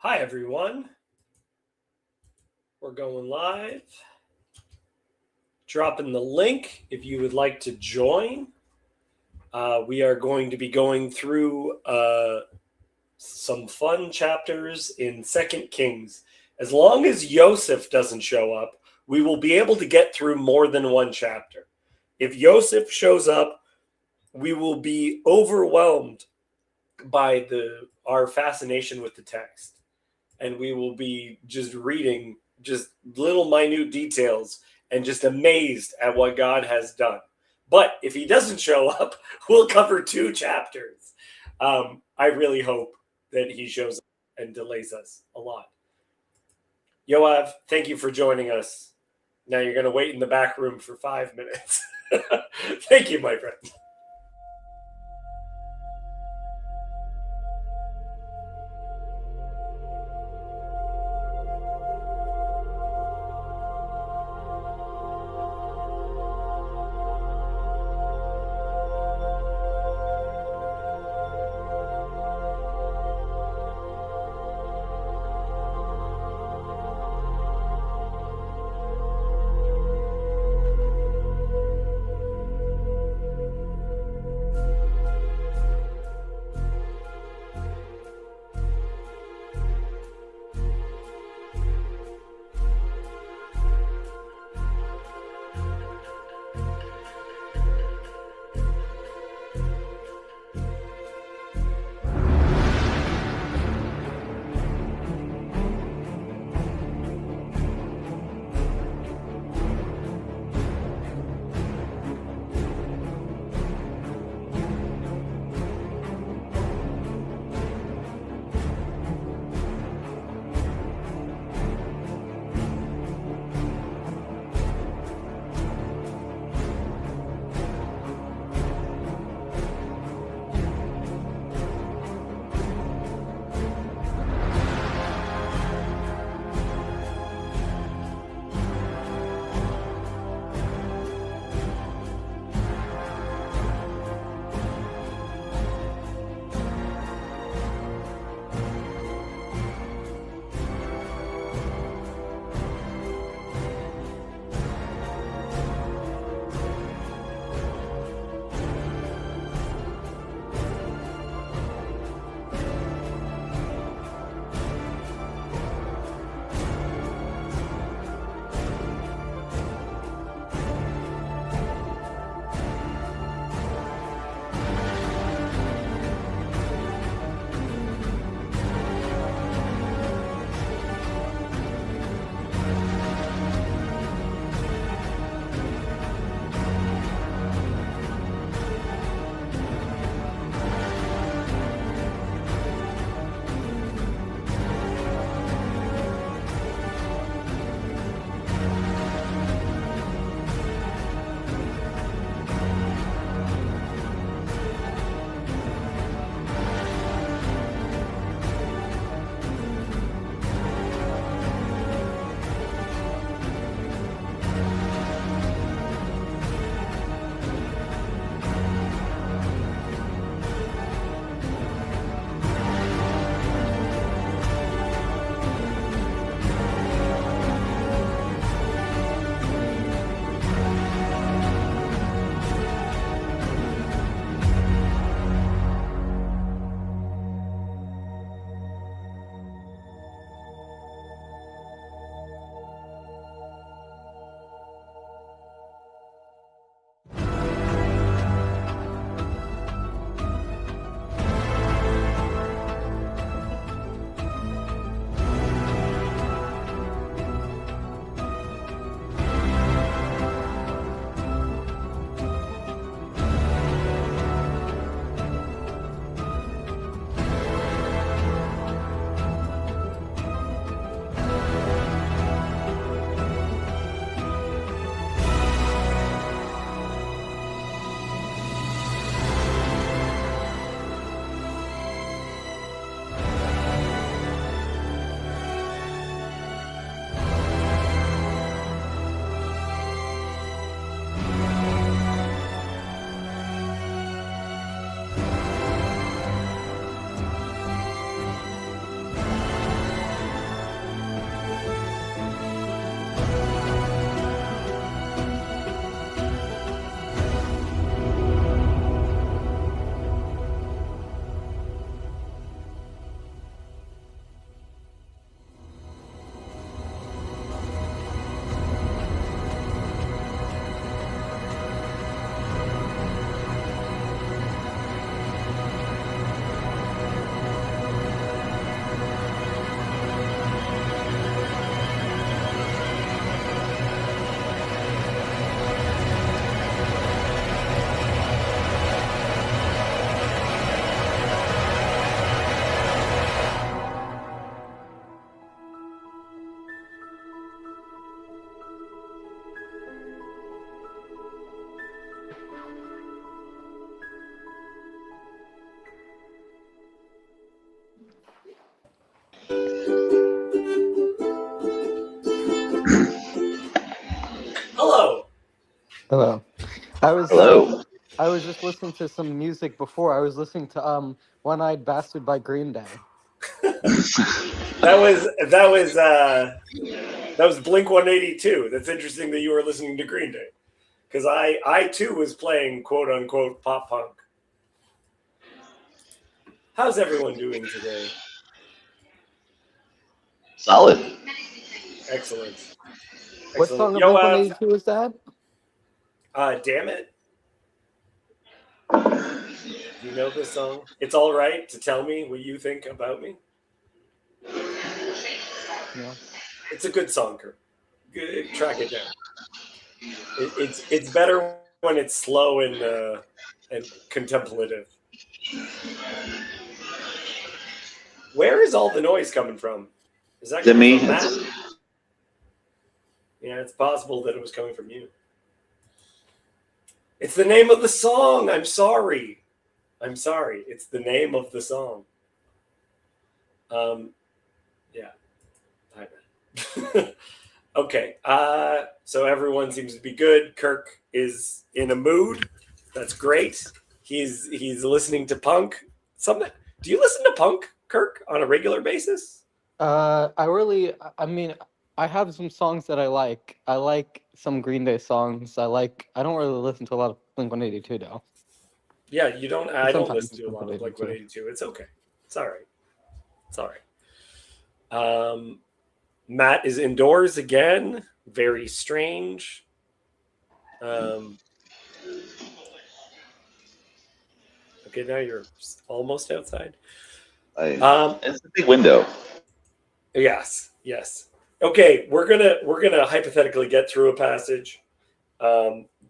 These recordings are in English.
Hi, everyone. We're going live. Dropping the link if you would like to join. We are going to be going through some fun chapters in 2 Kings. As long as Yosef doesn't show up, we will be able to get through more than one chapter. If Yosef shows up, we will be overwhelmed by our fascination with the text. And we will be just reading just little minute details and just amazed at what God has done. But if he doesn't show up, we'll cover 2 chapters. I really hope that he shows up and delays us a lot. Yoav, thank you for joining us. Now you're going to wait in the back room for 5 minutes. Thank you, my friend. I was Hello. I was just listening to some music before. I was listening to One-Eyed Bastard by Green Day. That was Blink 182. That's interesting that you were listening to Green Day, because I too was playing quote unquote pop punk. How's everyone doing today? Solid. Excellent. What Excellent. song of Yoav, Blink-182 is that? damn it. Do you know this song? It's all right to tell me what you think about me. No. It's a good song, Kurt. Track it down. It's better when it's slow and contemplative. Where is all the noise coming from? Is that Is it coming me? from Matt? Yeah, it's possible that it was coming from you. It's the name of the song. I'm sorry. It's the name of the song. Yeah. Hi, Matt. Okay. So everyone seems to be good. Kirk is in a mood. That's great. He's listening to punk. Something. Do you listen to punk, Kirk, on a regular basis? I mean, I have some songs that I like. I like some Green Day songs. I don't really listen to a lot of Blink-182 though. Yeah, you don't. But I don't listen sometimes to a lot of Blink Blink-182. 182. It's okay. It's all right. It's all right. Matt is indoors again. Very strange. Okay, now you're almost outside. It's a big window. Yes. Okay, we're gonna hypothetically get through a passage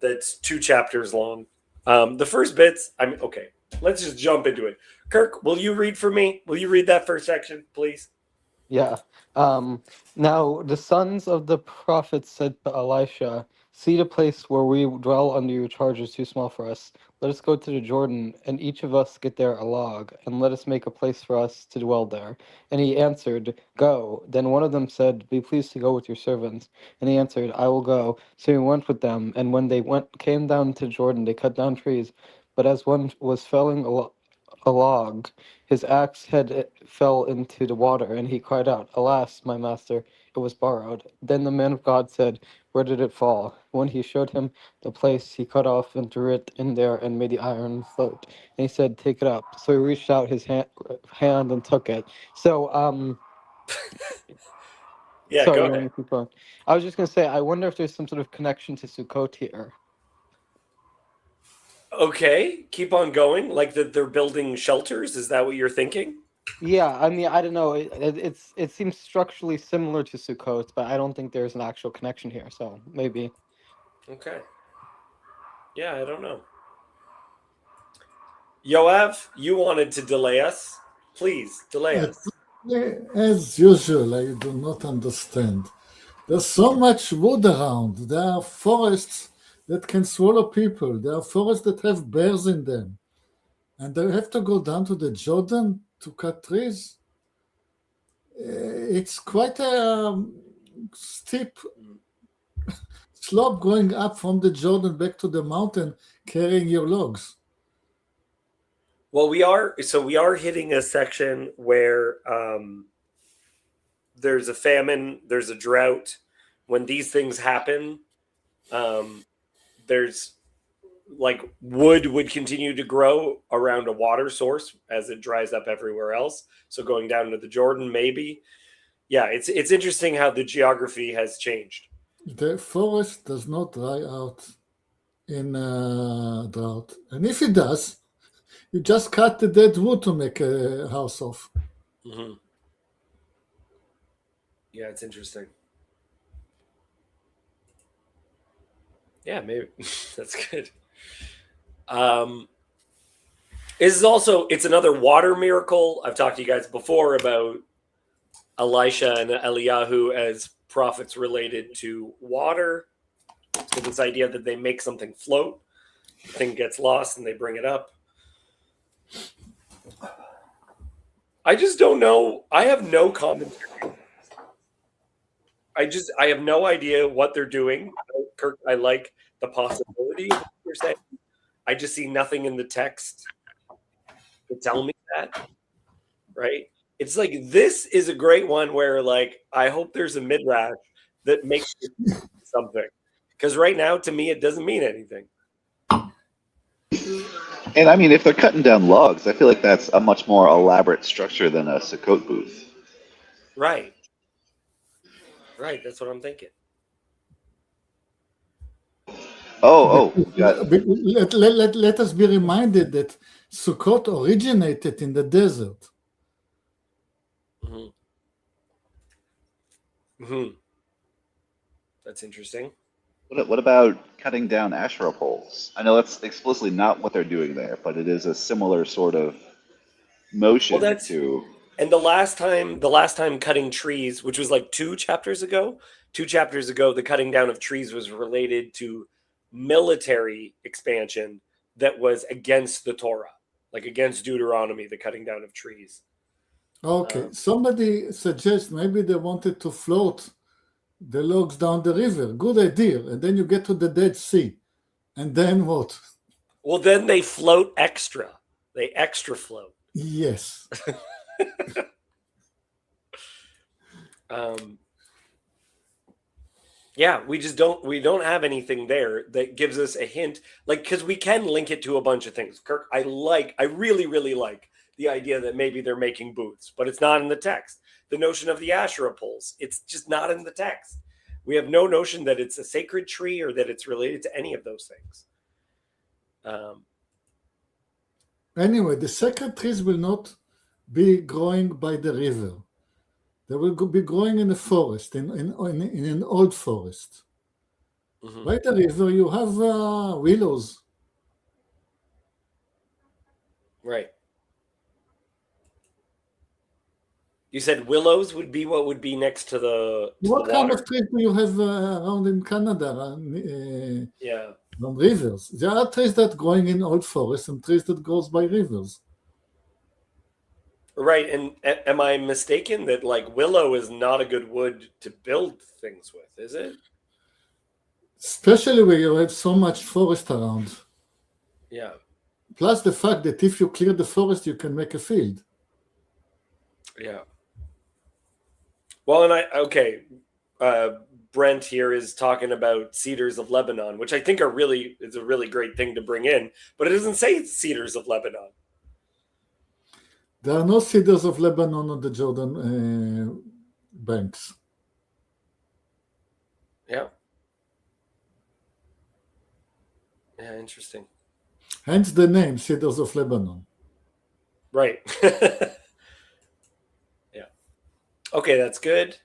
that's 2 chapters long. The first bits. Okay. Let's just jump into it. Kirk, will you read for me? Will you read that first section, please? Yeah. Now the sons of the prophets said to Elisha, "See, the place where we dwell under your charge is too small for us. Let us go to the Jordan, and each of us get there a log, and let us make a place for us to dwell there." And he answered, "Go." Then one of them said, "Be pleased to go with your servants." And he answered, "I will go." So he went with them, and when they came down to Jordan, they cut down trees. But as one was felling a log, his axe head fell into the water, and he cried out, "Alas, my master, it was borrowed." Then the man of God said, "Where did it fall?" When he showed him the place, he cut off and threw it in there and made the iron float. And he said, "Take it up." So he reached out his hand and took it. So, Yeah, sorry, go you want ahead. me to keep going? I was just going to say, I wonder if there's some sort of connection to Sukkot here. Okay, keep on going. Like that they're building shelters. Is that what you're thinking? Yeah, I mean, I don't know. It seems structurally similar to Sukkot, but I don't think there's an actual connection here. So maybe. Okay. Yeah, I don't know. Yoav, you wanted to delay us. Please delay Uh, us. As usual, I do not understand. There's so much wood around. There are forests that can swallow people. There are forests that have bears in them. And they have to go down to the Jordan to cut trees. It's quite a steep slope going up from the Jordan back to the mountain carrying your logs. Well, we are hitting a section where there's a famine, there's a drought. When these things happen, there's like wood would continue to grow around a water source as it dries up everywhere else. So going down to the Jordan, maybe. Yeah, it's interesting how the geography has changed. The forest does not dry out in drought. And if it does, you just cut the dead wood to make a house of. Mm-hmm. Yeah, it's interesting. Yeah, maybe that's good. Um, it's another water miracle. I've talked to you guys before about Elisha and Eliyahu as prophets related to water. So this idea that they make something float, the thing gets lost and they bring it up. I just don't know. I have no commentary. I have no idea what they're doing. Kirk, I like the possibility of what you're saying. I just see nothing in the text to tell me that, right? It's like, this is a great one where, like, I hope there's a midrash that makes it something. Because right now, to me, it doesn't mean anything. And I mean, if they're cutting down logs, I feel like that's a much more elaborate structure than a Sukkot booth. Right. Right, that's what I'm thinking. Got it. Let us be reminded that Sukkot originated in the desert. That's interesting. What about cutting down Asherah poles? I know that's explicitly not what they're doing there, but it is a similar sort of motion to. And the last time cutting trees, which was like 2 chapters ago, the cutting down of trees was related to military expansion that was against the Torah, like against Deuteronomy, the cutting down of trees. Okay, somebody suggests maybe they wanted to float the logs down the river. Good idea. And then you get to the Dead Sea. And then what? Well, then they float extra. They extra float. Yes. Yeah, we don't have anything there that gives us a hint, like, because we can link it to a bunch of things. Kirk, I really, really like the idea that maybe they're making booths, but it's not in the text. The notion of the Asherah poles, it's just not in the text. We have no notion that it's a sacred tree or that it's related to any of those things. Anyway, the sacred trees will not be growing by the river. They will be growing in a forest, in an old forest. By the river, you have willows. Right. You said willows would be what would be next to the What the kind water. of trees do you have around in Canada? Yeah. On rivers. There are trees that growing in old forests and trees that grows by rivers. Right, and am I mistaken that, like, willow is not a good wood to build things with, is it? Especially where you have so much forest around. Yeah. Plus the fact that if you clear the forest, you can make a field. Yeah. Well, and Brent here is talking about cedars of Lebanon, which I think is a really great thing to bring in, but it doesn't say cedars of Lebanon. There are no cedars of Lebanon on the Jordan banks. Yeah. Yeah, interesting. Hence the name, Cedars of Lebanon. Right. Yeah. Okay, that's good.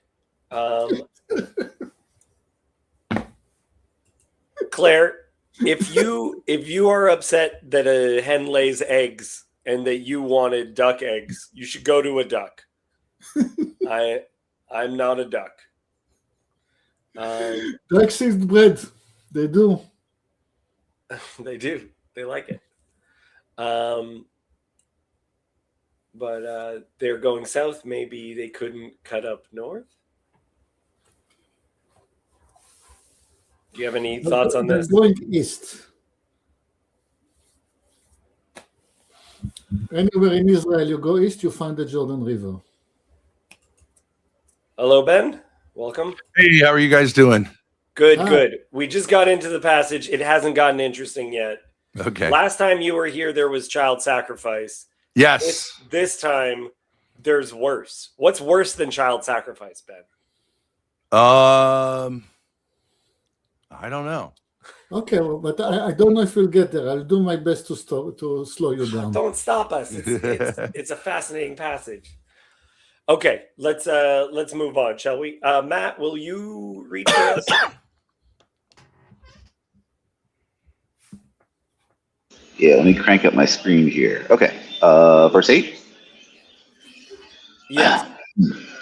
Claire, if you are upset that a hen lays eggs and that you wanted duck eggs, you should go to a duck. I'm not a duck. Ducks eat bread. They do. They do. They like it. But they're going south. Maybe they couldn't cut up north. Do you have any thoughts on this? They're going east. Anywhere in Israel you go east, you find the Jordan River. Hello, Ben. Welcome. Hey, how are you guys doing? Good, good. We just got into the passage. It hasn't gotten interesting yet. Okay. Last time you were here, there was child sacrifice. Yes. This time, there's worse. What's worse than child sacrifice, Ben? I don't know. Okay, well, but I don't know if we'll get there. I'll do my best to slow you down. Don't stop us. It's a fascinating passage. Okay, let's move on, shall we? Matt, will you read for us? Yeah, let me crank up my screen here. Okay, verse 8? Yes.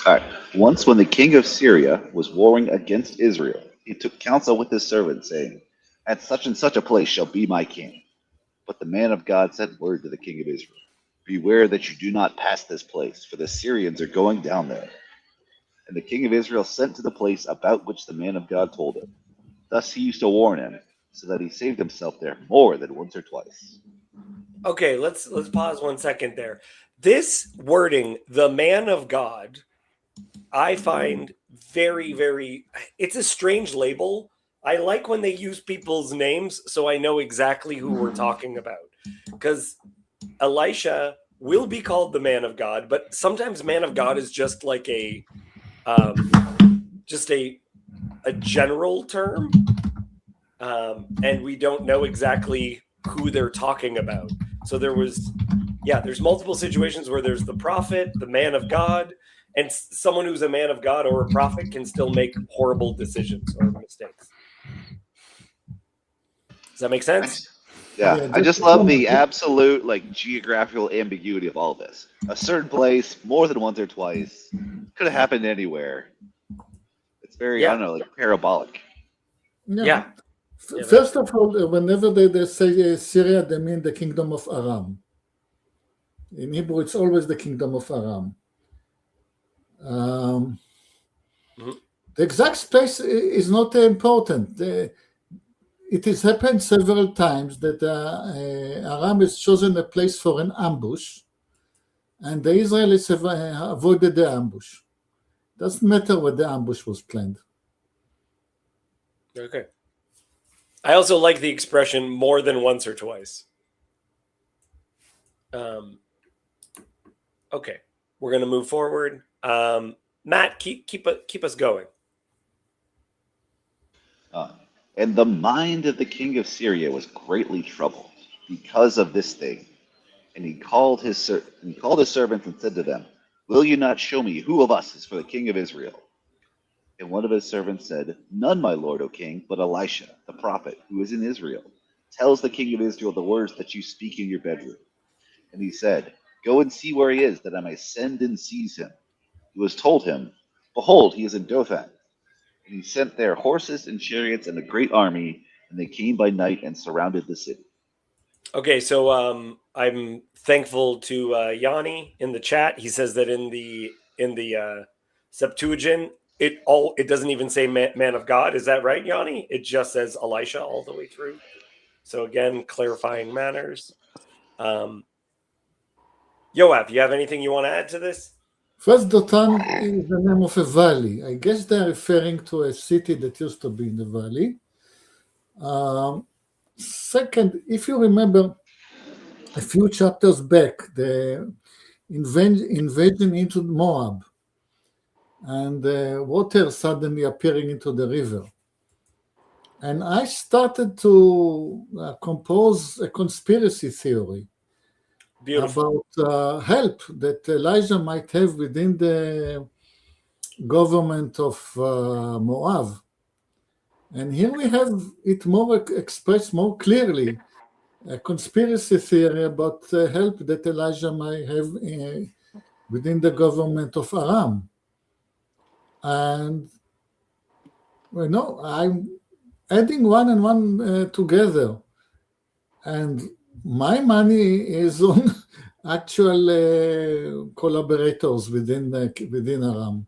All right. Once when the king of Syria was warring against Israel, he took counsel with his servants, saying, at such and such a place shall be my king. But the man of God sent word to the king of Israel, beware that you do not pass this place, for the Syrians are going down there. And the king of Israel sent to the place about which the man of God told him. Thus he used to warn him, so that he saved himself there more than once or twice. Okay, let's pause 1 second there. This wording, the man of God, I find very, very, it's a strange label. I like when they use people's names so I know exactly who we're talking about. Because Elisha will be called the man of God, but sometimes man of God is just like a general term, and we don't know exactly who they're talking about. So there's multiple situations where there's the prophet, the man of God, and someone who's a man of God or a prophet can still make horrible decisions or mistakes. Does that make sense? Yeah, I just love the absolute geographical ambiguity of all this. A certain place, more than once or twice, could have happened anywhere. It's very, I don't know, parabolic. Yeah. First of all, whenever they say Syria, they mean the kingdom of Aram. In Hebrew, it's always the kingdom of Aram. The exact space is not important. It has happened several times that Aram has chosen a place for an ambush, and the Israelis have avoided the ambush. Doesn't matter where the ambush was planned. Okay. I also like the expression more than once or twice. Okay, we're going to move forward. Matt, keep us going. And the mind of the king of Syria was greatly troubled because of this thing. And he called his servants and said to them, "Will you not show me who of us is for the king of Israel?" And one of his servants said, "None, my lord, O king, but Elisha, the prophet, who is in Israel, tells the king of Israel the words that you speak in your bedroom." And he said, "Go and see where he is, that I may send and seize him." It was told him, "Behold, he is in Dothan." And he sent there horses and chariots and a great army, and they came by night and surrounded the city. Okay, so I'm thankful to Yanni in the chat. He says that in the Septuagint, it doesn't even say man of God. Is that right, Yanni? It just says Elisha all the way through. So again, clarifying matters. Yoav, you have anything you want to add to this? First, Dothan is the name of a valley. I guess they're referring to a city that used to be in the valley. Second, if you remember a few chapters back, the invasion into Moab and the water suddenly appearing into the river. And I started to compose a conspiracy theory about help that Elijah might have within the government of Moab. And here we have it more expressed more clearly, a conspiracy theory about help that Elijah might have within the government of Aram. And I'm adding one and one together. And my money is on actual collaborators within Aram.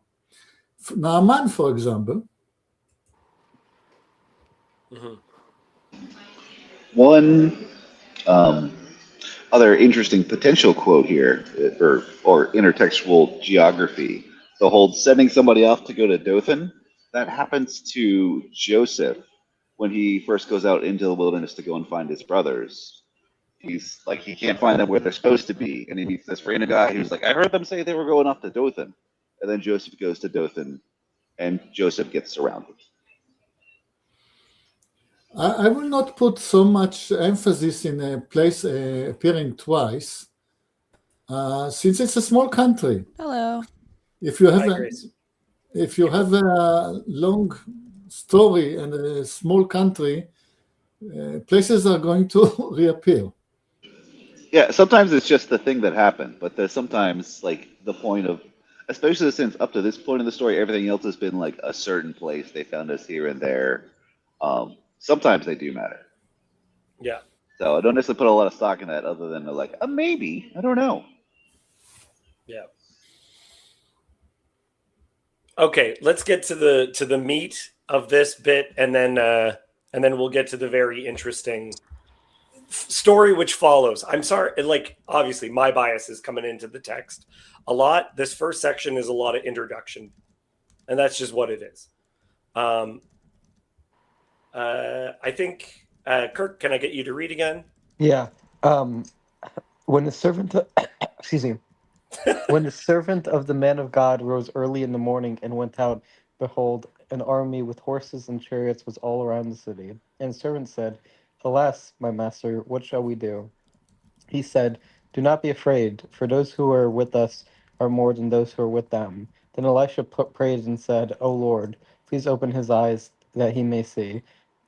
Naaman, for example. One other interesting potential quote here, or intertextual geography, the whole sending somebody off to go to Dothan, that happens to Joseph when he first goes out into the wilderness to go and find his brothers. He's like, he can't find them where they're supposed to be, and he meets this random guy who's like, "I heard them say they were going off to Dothan," and then Joseph goes to Dothan, and Joseph gets surrounded. I will not put so much emphasis in a place appearing twice, since it's a small country. Hello. If you have a long story and a small country, places are going to reappear. Yeah, sometimes it's just the thing that happened, but there's sometimes the point of, especially since up to this point in the story, everything else has been like a certain place. They found us here and there. Sometimes they do matter. Yeah. So I don't necessarily put a lot of stock in that, other than maybe, I don't know. Yeah. Okay, let's get to the meat of this bit, and then and then we'll get to the very interesting story which follows. I'm sorry, like obviously my bias is coming into the text a lot. This first section is a lot of introduction, and that's just what it is. I think Kirk, can I get you to read again? Yeah. When the servant, excuse me, when the servant of the man of God rose early in the morning and went out, behold, an army with horses and chariots was all around the city. And the servant said, "Alas, my master, what shall we do?" He said, "Do not be afraid, for those who are with us are more than those who are with them." Then Elisha prayed and said, "O Lord, please open his eyes that he may see."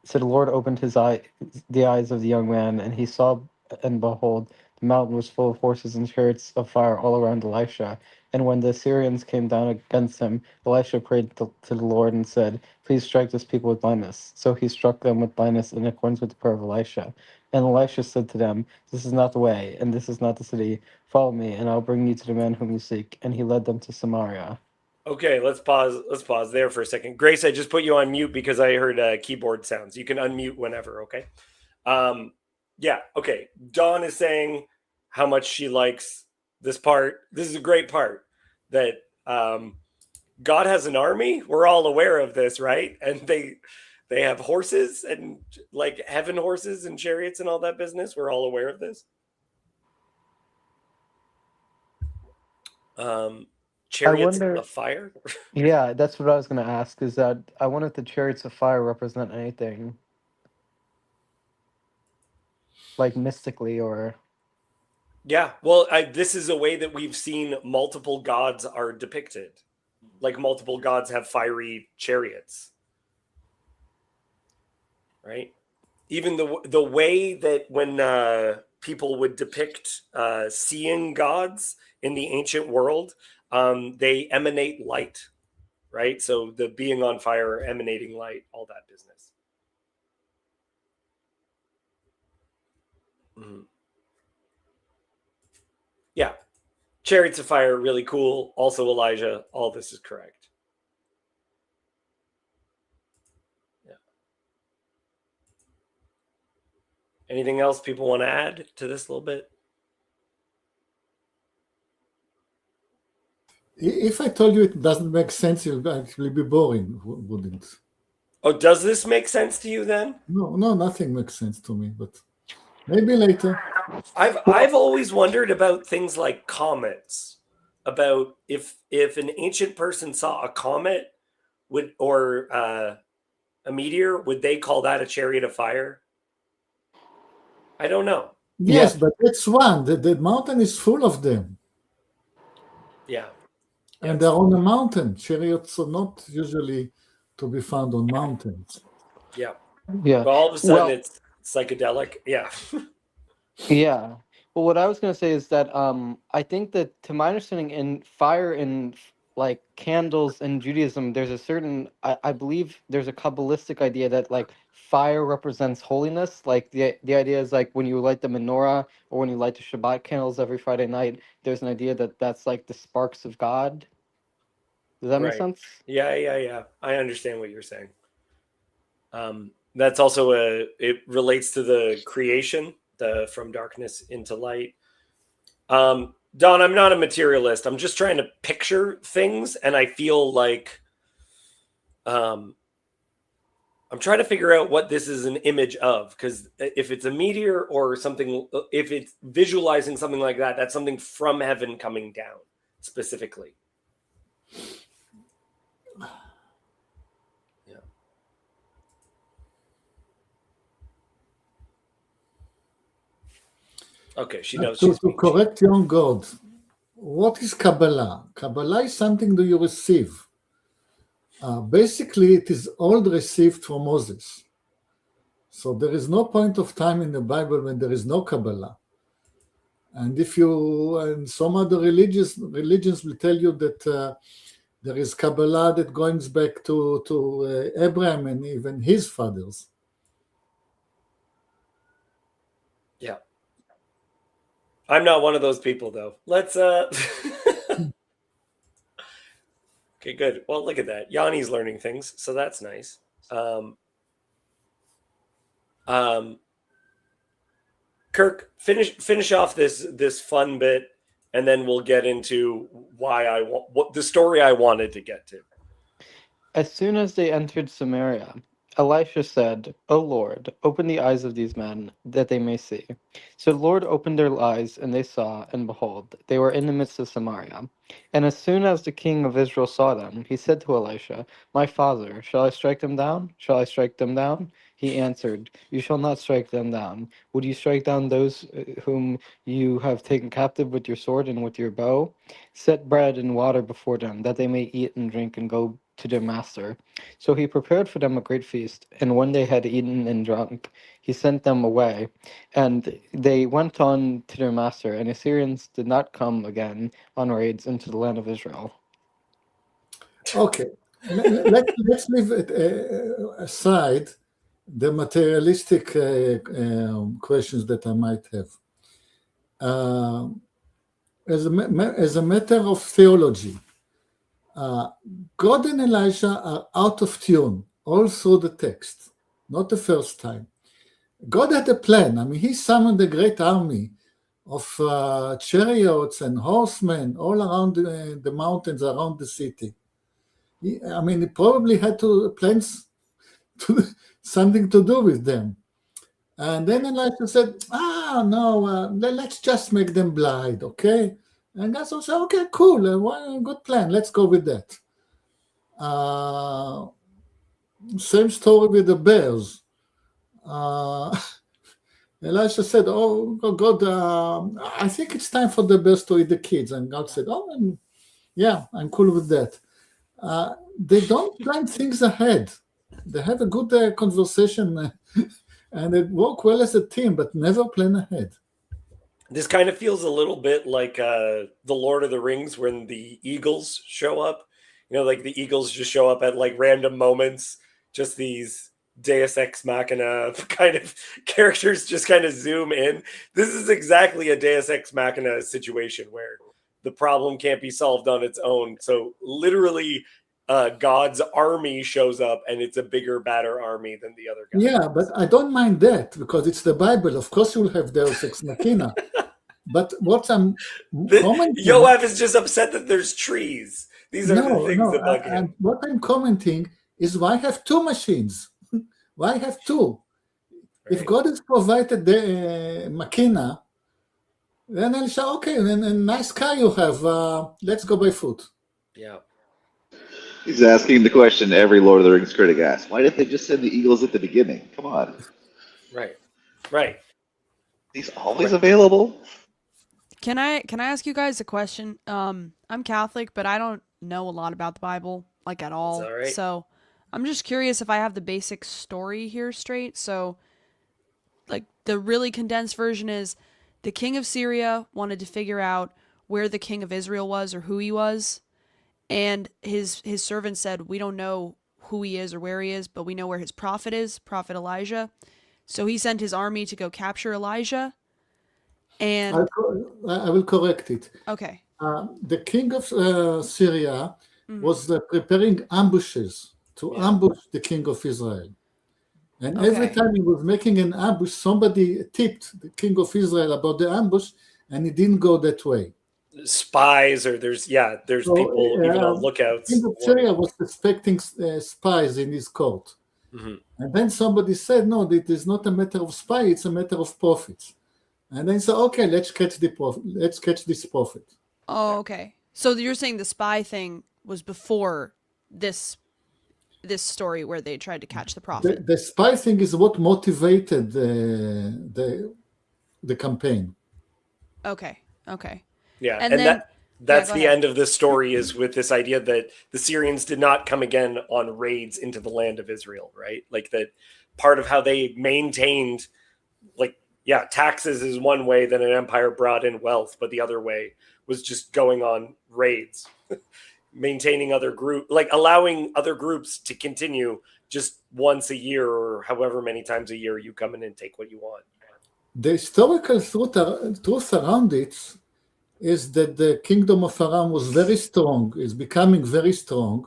So the Lord opened the eyes of the young man, and he saw, and behold, the mountain was full of horses and chariots of fire all around Elisha. And when the Assyrians came down against him, Elisha prayed to the Lord and said, "Please strike this people with blindness." So he struck them with blindness in accordance with the prayer of Elisha. And Elisha said to them, "This is not the way, and this is not the city. Follow me, and I'll bring you to the man whom you seek." And he led them to Samaria. Okay, let's pause. Let's pause there for a second. Grace, I just put you on mute because I heard keyboard sounds. You can unmute whenever. Okay. Yeah. Okay. Dawn is saying how much she likes this part. This is a great part. That God has an army. We're all aware of this, right? And they have horses and like heaven horses and chariots and all that business. We're all aware of this. Chariots wonder- of fire. Yeah, that's what I was going to ask, is that I wonder if the chariots of fire represent anything, like mystically or... Yeah, well, this is a way that we've seen multiple gods are depicted. Like multiple gods have fiery chariots, right? Even the way that when people would depict seeing gods in the ancient world, they emanate light, right? So the being on fire, emanating light, all that business. Mm-hmm. Yeah. Chariots of fire, really cool. Also Elijah, all this is correct. Yeah. Anything else people want to add to this a little bit? If I told you it doesn't make sense, it will actually be boring, wouldn't it? Oh, does this make sense to you then? No, nothing makes sense to me, but maybe later. I've always wondered about things like comets, about if an ancient person saw a comet or a meteor, would they call that a chariot of fire? I don't know. Yes, Yeah. but that's one. The mountain is full of them. Yeah. And they're on a mountain. Chariots are not usually to be found on mountains. Yeah. Yeah. But all of a sudden Well, it's psychedelic. Yeah. yeah. Well, what I was going to say is that I think that, to my understanding, in fire and like candles in Judaism, there's a certain, I believe there's a Kabbalistic idea that like fire represents holiness. Like the idea is like when you light the menorah or when you light the Shabbat candles every Friday night, there's an idea that that's like the sparks of God. Does that make Right. sense? Yeah. I understand what you're saying. That's also it relates to the creation, the from darkness into light. Don, I'm not a materialist. I'm just trying to picture things, and I feel like I'm trying to figure out what this is an image of, because if it's a meteor or something, if it's visualizing something like that, that's something from heaven coming down specifically. Yeah. Okay, she knows. To correct young God, what is Kabbalah? Kabbalah is something that you receive. Basically, it is all received from Moses. So there is no point of time in the Bible when there is no Kabbalah. And if you, and some other religions will tell you that there is Kabbalah that goes back to Abraham and even his fathers. Yeah. I'm not one of those people, though. Let's Okay, good. Well, look at that. Yanni's learning things, so that's nice. Kirk, finish off this fun bit, and then we'll get into why what the story I wanted to get to. As soon as they entered Samaria, Elisha said, O Lord, open the eyes of these men, that they may see. So the Lord opened their eyes, and they saw, and behold, they were in the midst of Samaria. And as soon as the king of Israel saw them, he said to Elisha, My father, shall I strike them down? Shall I strike them down? He answered, You shall not strike them down. Would you strike down those whom you have taken captive with your sword and with your bow? Set bread and water before them, that they may eat and drink and go to their master. So he prepared for them a great feast, and when they had eaten and drunk, he sent them away. And they went on to their master, and Assyrians did not come again on raids into the land of Israel. Okay, let's leave it, aside the materialistic questions that I might have. As a matter of theology, God and Elijah are out of tune all through the text, not the first time. God had a plan. I mean, he summoned a great army of chariots and horsemen all around the mountains around the city. He probably had to plan something to do with them. And then Elijah said, no, let's just make them blind, okay? And God said, okay, cool, good plan, let's go with that. Same story with the bears. Elisha said, oh God, I think it's time for the bears to eat the kids. And God said, yeah, I'm cool with that. They don't plan things ahead. They have a good conversation and they work well as a team, but never plan ahead. This kind of feels a little bit like the Lord of the Rings when the eagles show up. Like the eagles just show up at like random moments, just these Deus Ex Machina kind of characters just kind of zoom in. This is exactly a Deus Ex Machina situation where the problem can't be solved on its own. So literally God's army shows up and it's a bigger, badder army than the other guy. Yeah, but I don't mind that because it's the Bible. Of course you'll have Deus Ex Machina. But what I'm commenting... Yoav is just upset that there's trees. These are the things that bug him. And what I'm commenting is why have two machines? Why have two? Right. If God has provided the Machina, then I'll say, okay, then a nice car you have. Let's go by foot. Yeah. He's asking the question every Lord of the Rings critic asks. Why didn't they just send the eagles at the beginning? Come on. Right. He's always available. Can I ask you guys a question? I'm Catholic, but I don't know a lot about the Bible, like at all. That's all right. So I'm just curious if I have the basic story here straight. So, like, the really condensed version is the king of Syria wanted to figure out where the king of Israel was or who he was. And his servant said, we don't know who he is or where he is, but we know where his prophet is, Prophet Elijah. So he sent his army to go capture Elijah. And I will correct it. Okay. The king of Syria was preparing ambushes to ambush the king of Israel. And every time he was making an ambush, somebody tipped the king of Israel about the ambush, and it didn't go that way. Spies, or there's people even on lookouts. The king of Syria was suspecting spies in his court. Mm-hmm. And then somebody said, no, it is not a matter of spy, it's a matter of prophets. And then said, okay, let's catch this prophet. Oh, okay. So you're saying the spy thing was before this story where they tried to catch the prophet. The spy thing is what motivated the campaign. Okay. Yeah, and then, that's the end of this story, is with this idea that the Syrians did not come again on raids into the land of Israel, right? Like that part of how they maintained, taxes is one way that an empire brought in wealth, but the other way was just going on raids, maintaining allowing other groups to continue just once a year or however many times a year you come in and take what you want. The historical truth around it is that the kingdom of Aram was very strong, is becoming very strong,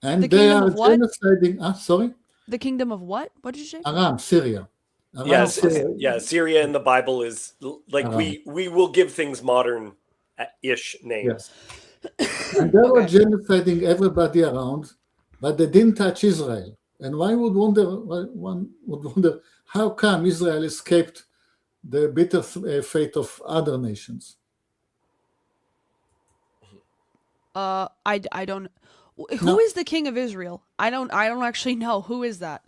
and they are genociding. Sorry? The kingdom of what? What did you say? Aram, Syria. Yes, Syria. yeah. Syria in the Bible is like Around. we will give things modern-ish names. Yes. And they were Okay. genociding everybody around, but they didn't touch Israel. And one would wonder how come Israel escaped the bitter fate of other nations. I don't. Who No, is the king of Israel? I don't actually know. Who is that?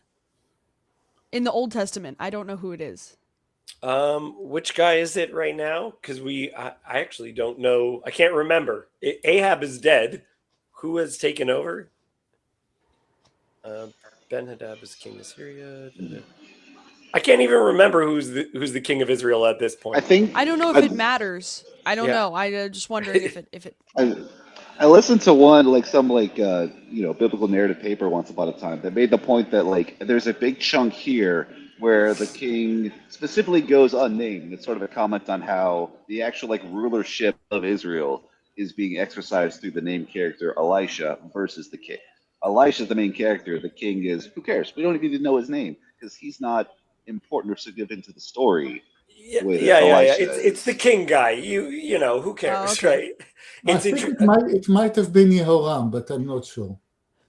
In the Old Testament, I don't know who it is. Which guy is it right now? Because I actually don't know. I can't remember. Ahab is dead. Who has taken over? Ben Hadad is king of Syria. I can't even remember who's the king of Israel at this I point. think I don't know if it matters. I don't Yeah. know. I just wondering if it. I listened to one some biblical narrative paper once upon a time that made the point that like there's a big chunk here where the king specifically goes unnamed. It's sort of a comment on how the actual like rulership of Israel is being exercised through the named character Elisha versus the king. Elisha's the main character. The king is who cares? We don't even need to know his name because he's not important or significant to the story Yeah, the way that yeah. Elisha It's the is. king guy. You know who cares, Okay. right? I It's think it might have been Yehoram, but I'm not sure.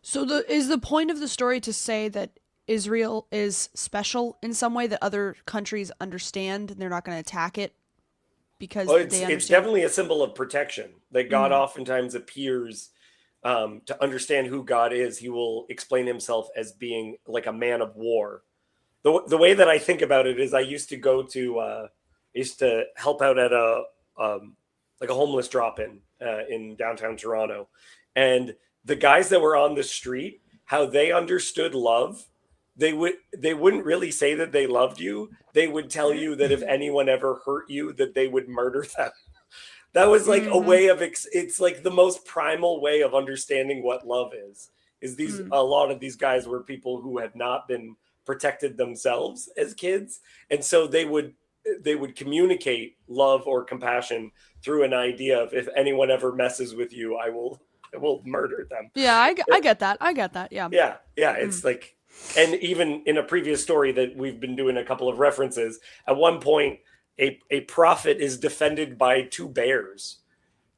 So is the point of the story to say that Israel is special in some way that other countries understand and they're not going to attack it because Oh, they it's understand? definitely a symbol of protection. That God oftentimes appears to understand who God is. He will explain himself as being like a man of war. The way that I think about it is I used to go to help out at a like a homeless drop-in in downtown Toronto, and the guys that were on the street, how they understood love, they wouldn't really say that they loved you. They would tell you that if anyone ever hurt you, that they would murder them. That was like a way of it's like the most primal way of understanding what love is these a lot of these guys were people who had not been protected themselves as kids, and so they would communicate love or compassion through an idea of if anyone ever messes with you, I will murder them. Yeah, I get that. I get that. Yeah. Yeah, it's like, and even in a previous story that we've been doing a couple of references, at one point a prophet is defended by two bears,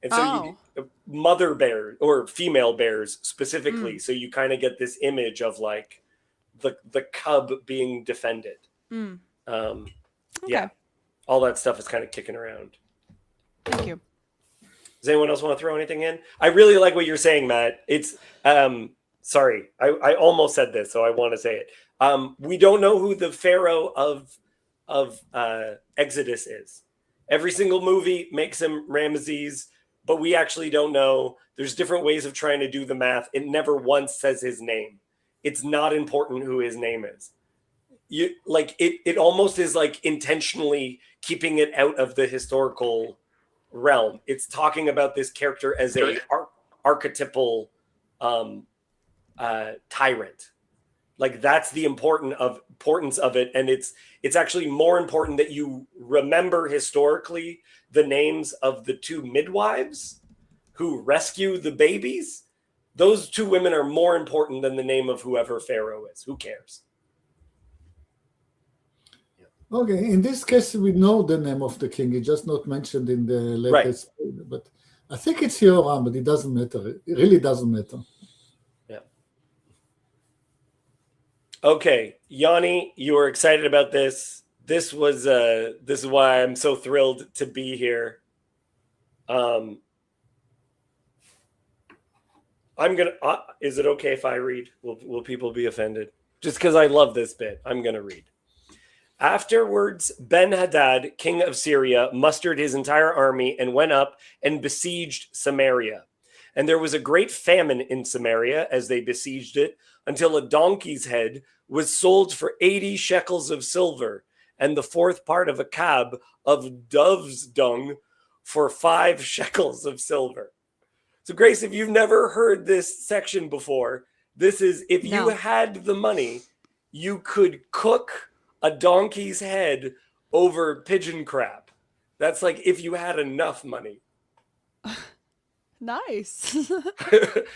and so mother bear or female bears specifically, so you kind of get this image of like the cub being defended. Yeah, all that stuff is kind of kicking around. Thank you. Does anyone else want to throw anything in? I really like what you're saying, Matt. It's sorry, I almost said this, so I want to say it. We don't know who the Pharaoh of Exodus is. Every single movie makes him Ramesses, but we actually don't know. There's different ways of trying to do the math. It never once says his name. It's not important who his name is. You like it almost is like intentionally keeping it out of the historical realm. It's talking about this character as a archetypal tyrant. Like that's the importance of it, and it's actually more important that you remember historically the names of the two midwives who rescue the babies. Those two women are more important than the name of whoever Pharaoh is. Who cares? Okay, in this case, we know the name of the king. It's just not mentioned in the latest. Right. But I think it's Yehoram, but it doesn't matter. It really doesn't matter. Yeah. Okay, Yanni, you were excited about this. This is why I'm so thrilled to be here. I'm gonna. Is it okay if I read? Will people be offended? Just because I love this bit, I'm gonna read. Afterwards, Ben-Hadad, king of Syria, mustered his entire army and went up and besieged Samaria. And there was a great famine in Samaria as they besieged it, until a donkey's head was sold for 80 shekels of silver, and the fourth part of a cab of dove's dung for 5 shekels of silver. So, Grace, if you've never heard this section before, this is if you had the money, you could cook a donkey's head over pigeon crab. That's like if you had enough money. Nice.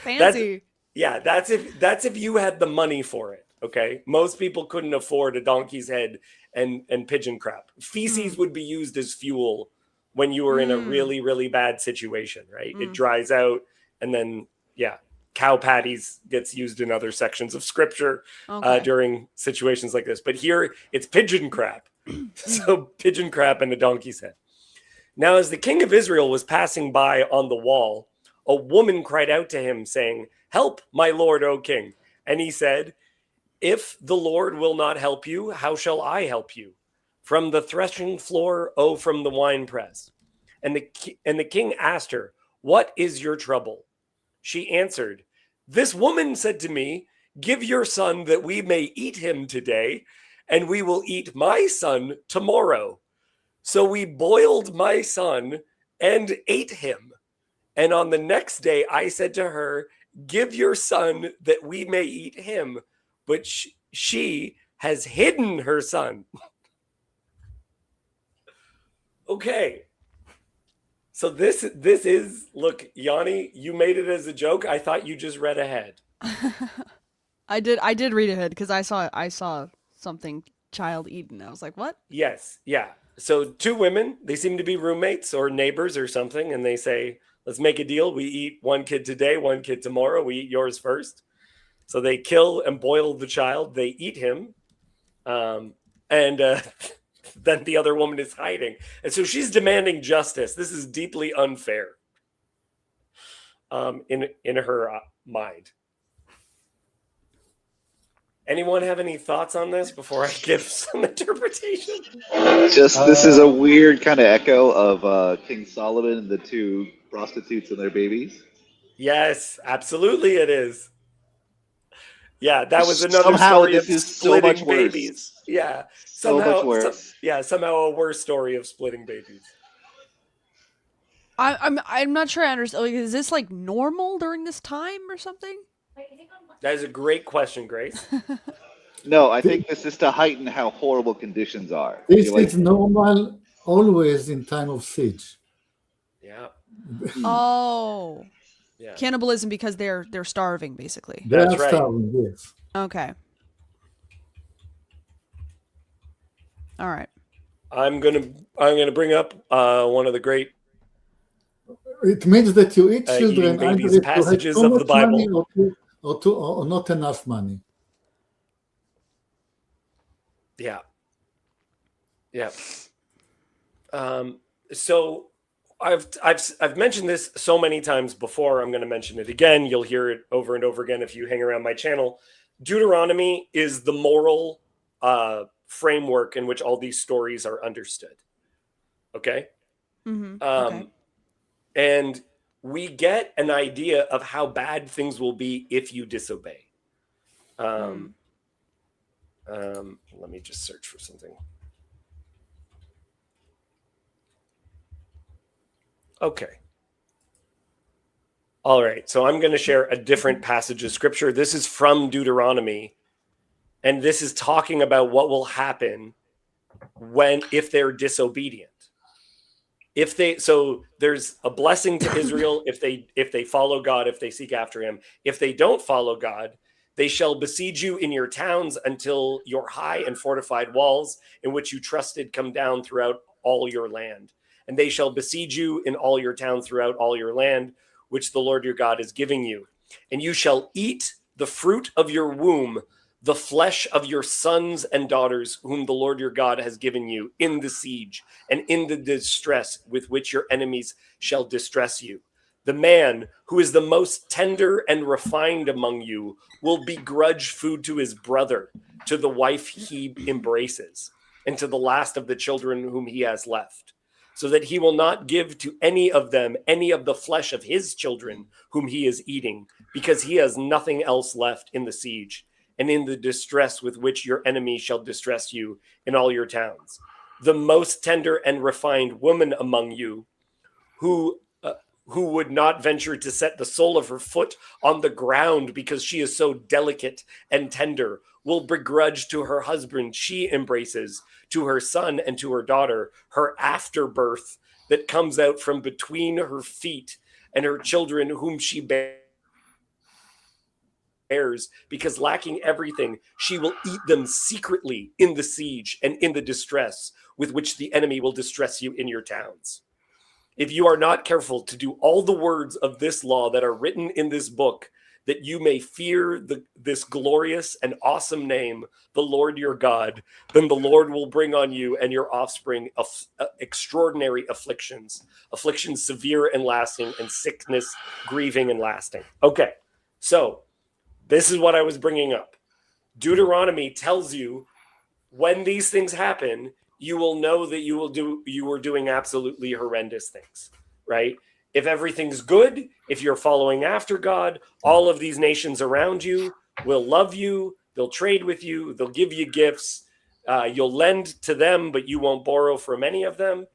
Fancy. That's if you had the money for it. Okay, most people couldn't afford a donkey's head and pigeon crap. Feces would be used as fuel when you were in a really, really bad situation, right? It dries out, and then cow patties gets used in other sections of scripture during situations like this. But here it's pigeon crap. So pigeon crap and a donkey's head. Now, as the king of Israel was passing by on the wall, a woman cried out to him, saying, "Help, my lord, O king." And he said, "If the Lord will not help you, how shall I help you? From the threshing floor, from the winepress." And the king asked her, "What is your trouble?" She answered, "This woman said to me, 'Give your son that we may eat him today, and we will eat my son tomorrow.' So we boiled my son and ate him. And on the next day I said to her, 'Give your son that we may eat him.' But she has hidden her son." Okay. So this is, look, Yanni, you made it as a joke. I thought you just read ahead. I did read ahead because I saw something child eaten. I was like, what? Yes, yeah. So two women, they seem to be roommates or neighbors or something, and they say, "Let's make a deal. We eat one kid today, one kid tomorrow. We eat yours first." So they kill and boil the child. They eat him, and then the other woman is hiding, and so she's demanding justice. This is deeply unfair, in her mind. Anyone have any thoughts on this before I give some interpretation? This is a weird kind of echo of King Solomon and the two prostitutes and their babies. Yes, absolutely it is. Yeah, that was another Somehow story this of is so much splitting worse. babies. Yeah, So much worse. somehow a worse story of splitting babies. I'm not sure I understand. Like, is this like normal during this time or something? That is a great question, Grace. No, I think this is to heighten how horrible conditions are. This is normal always in time of siege. Yeah, Oh, yeah. cannibalism because they're starving basically. They That's are right. starving, yes. Okay. All right. I'm gonna bring up one of the great It means that you eat eating children babies either if you have passages too of the much money Bible. or not enough money. Yeah, yeah. So I've mentioned this so many times before. I'm going to mention it again. You'll hear it over and over again if you hang around my channel. Deuteronomy is the moral framework in which all these stories are understood. Okay. Okay. And we get an idea of how bad things will be if you disobey. Let me just search for something. Okay. All right. So I'm going to share a different passage of scripture. This is from Deuteronomy, and this is talking about what will happen if they're disobedient. So there's a blessing to Israel if they follow God, if they seek after him. If they don't follow God, they shall besiege you in your towns until your high and fortified walls in which you trusted come down throughout all your land. And they shall besiege you in all your towns throughout all your land, which the Lord your God is giving you. And you shall eat the fruit of your womb, the flesh of your sons and daughters, whom the Lord your God has given you in the siege and in the distress with which your enemies shall distress you. The man who is the most tender and refined among you will begrudge food to his brother, to the wife he embraces, and to the last of the children whom he has left, so that he will not give to any of them any of the flesh of his children whom he is eating, because he has nothing else left in the siege and in the distress with which your enemy shall distress you in all your towns. The most tender and refined woman among you, who would not venture to set the sole of her foot on the ground because she is so delicate and tender, will begrudge to her husband she embraces, to her son and to her daughter, her afterbirth that comes out from between her feet, and her children whom she bears heirs, because lacking everything, she will eat them secretly in the siege and in the distress with which the enemy will distress you in your towns. If you are not careful to do all the words of this law that are written in this book, that you may fear this glorious and awesome name, the Lord your God, then the Lord will bring on you and your offspring extraordinary afflictions severe and lasting, and sickness, grieving and lasting. Okay, so this is what I was bringing up. Deuteronomy tells you when these things happen, you will know that you were doing absolutely horrendous things, right? If everything's good, if you're following after God, all of these nations around you will love you. They'll trade with you. They'll give you gifts. You'll lend to them, but you won't borrow from any of them.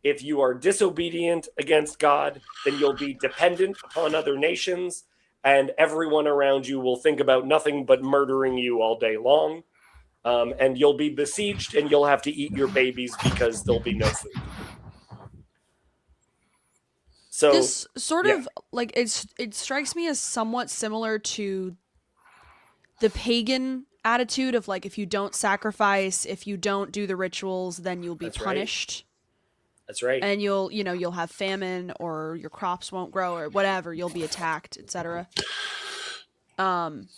If you are disobedient against God, then you'll be dependent upon other nations, and everyone around you will think about nothing but murdering you all day long. And you'll be besieged, and you'll have to eat your babies because there'll be no food. So this sort of like it strikes me as somewhat similar to the pagan attitude of like, if you don't sacrifice, if you don't do the rituals, then you'll be punished. That's right. And you'll have famine, or your crops won't grow, or whatever, you'll be attacked, etc. I'm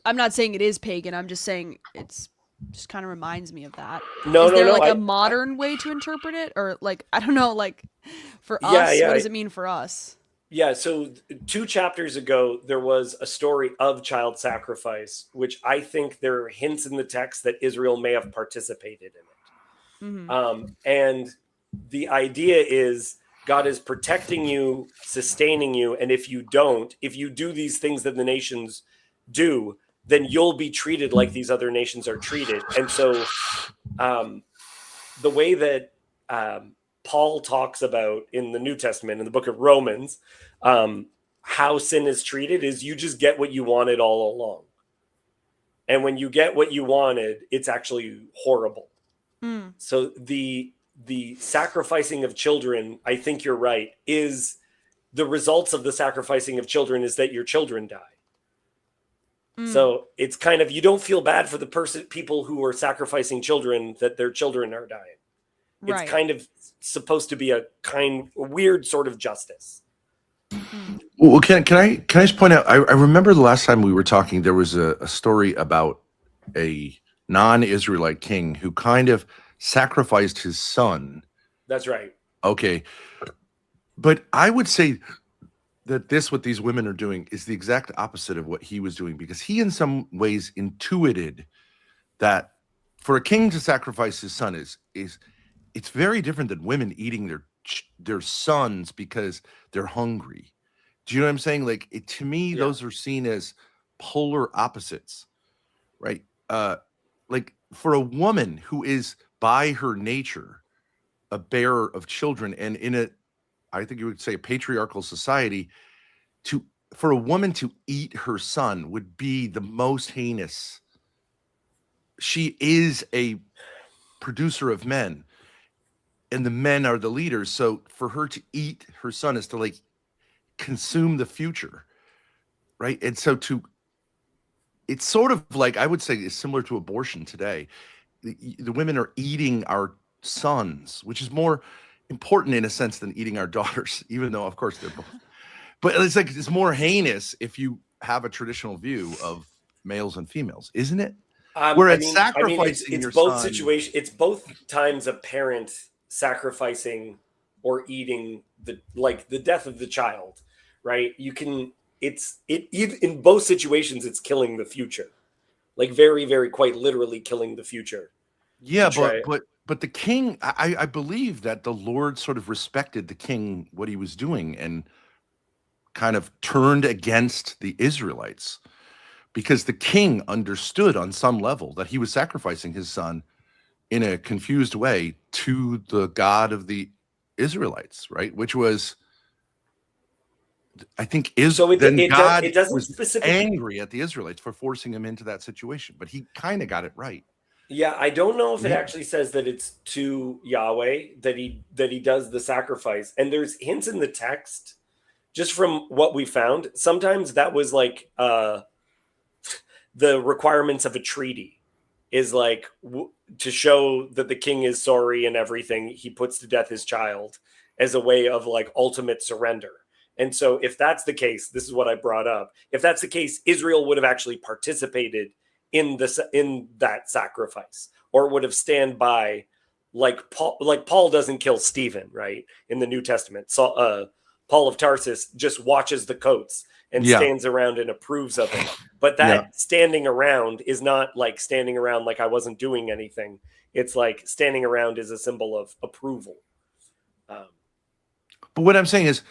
not saying it is pagan, I'm just saying it's just kind of reminds me of that. Is there a modern way to interpret it? Or like, I don't know, like for us, what does it mean for us? Yeah, so 2 chapters ago, there was a story of child sacrifice, which I think there are hints in the text that Israel may have participated in it. Mm-hmm. And the idea is God is protecting you, sustaining you, and if you do these things that the nations do, then you'll be treated like these other nations are treated. And so the way that Paul talks about in the New Testament, in the book of Romans, how sin is treated is you just get what you wanted all along. And when you get what you wanted, it's actually horrible. Mm. So the sacrificing of children, I think you're right, is the results of the sacrificing of children is that your children die. So it's kind of, you don't feel bad for the people who are sacrificing children that their children are dying. Right. It's kind of supposed to be a weird sort of justice. Well, can I just point out? I remember the last time we were talking, there was a story about a non-Israelite king who kind of sacrificed his son. That's right. Okay, but I would say that what these women are doing is the exact opposite of what he was doing, because he in some ways intuited that for a king to sacrifice his son is it's very different than women eating their sons because they're hungry. Do you know what I'm saying? Like, to me, those are seen as polar opposites, right? Like for a woman who is by her nature a bearer of children, and in I think you would say a patriarchal society, for a woman to eat her son would be the most heinous. She is a producer of men, and the men are the leaders. So for her to eat her son is to like consume the future, right? And so it's sort of like, I would say it's similar to abortion today. The women are eating our sons, which is more important in a sense than eating our daughters, even though of course they're both. But it's like, it's more heinous if you have a traditional view of males and females, isn't it? Whereas sacrificing your both son, it's both times a parent sacrificing or eating the death of the child, right? In both situations, it's killing the future, like very, very quite literally killing the future. Yeah, but the king, I believe that the Lord sort of respected the king, what he was doing, and kind of turned against the Israelites, because the king understood on some level that he was sacrificing his son in a confused way to the God of the Israelites, right? Which was, I think, God was angry at the Israelites for forcing him into that situation, but he kind of got it right. Yeah, I don't know if it actually says that it's to Yahweh that he does the sacrifice, and there's hints in the text, just from what we found. Sometimes that was like the requirements of a treaty is like to show that the king is sorry and everything, he puts to death his child as a way of like ultimate surrender. And so if that's the case, this is what I brought up. If that's the case, Israel would have actually participated in that sacrifice, or would have stand by, like Paul doesn't kill Stephen, right? In the New Testament. So Paul of Tarsus just watches the coats and stands around and approves of it. But that standing around is not like standing around like I wasn't doing anything. It's like standing around is a symbol of approval. But what I'm saying is,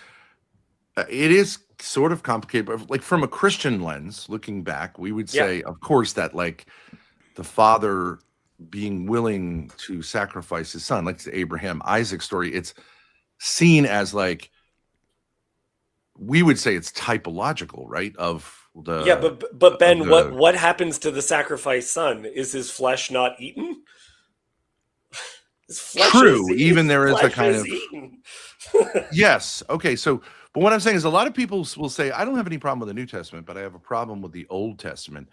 it is sort of complicated, but like from a Christian lens, looking back, we would say, of course, that like the father being willing to sacrifice his son, like the Abraham Isaac story, it's seen as like, we would say it's typological, right? Of the but Ben, what happens to the sacrificed son? Is his flesh not eaten? His flesh true. Is, even there is a kind of eaten. yes. Okay. So, but what I'm saying is, a lot of people will say, I don't have any problem with the New Testament, but I have a problem with the Old Testament.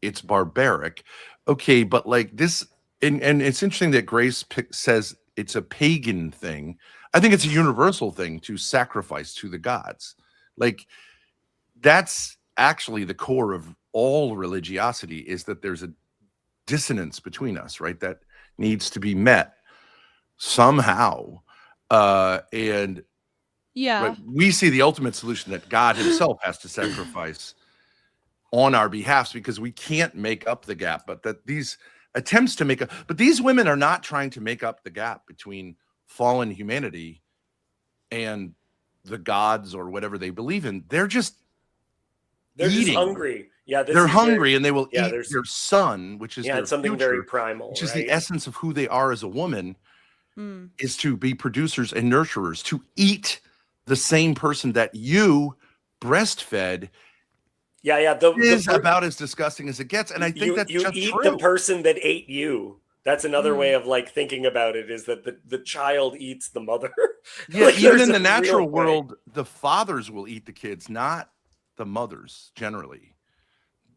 It's barbaric. Okay, but like this, and it's interesting that Grace says it's a pagan thing. I think it's a universal thing to sacrifice to the gods. Like, that's actually the core of all religiosity, is that there's a dissonance between us, right? That needs to be met somehow. And but we see the ultimate solution that God himself has to sacrifice on our behalf, because we can't make up the gap. But that these attempts to make up, but these women are not trying to make up the gap between fallen humanity and the gods or whatever they believe in. They're just just hungry. Yeah, they're hungry, and they will eat their son, which is their it's something future, very primal, which is the essence of who they are as a woman, is to be producers and nurturers, to eat the same person that you breastfed. Is about as disgusting as it gets, and I think that's just eat true. The person that ate you. That's another way of like thinking about it, is that the child eats the mother. Yeah, like, even in the natural world, the fathers will eat the kids, not the mothers generally.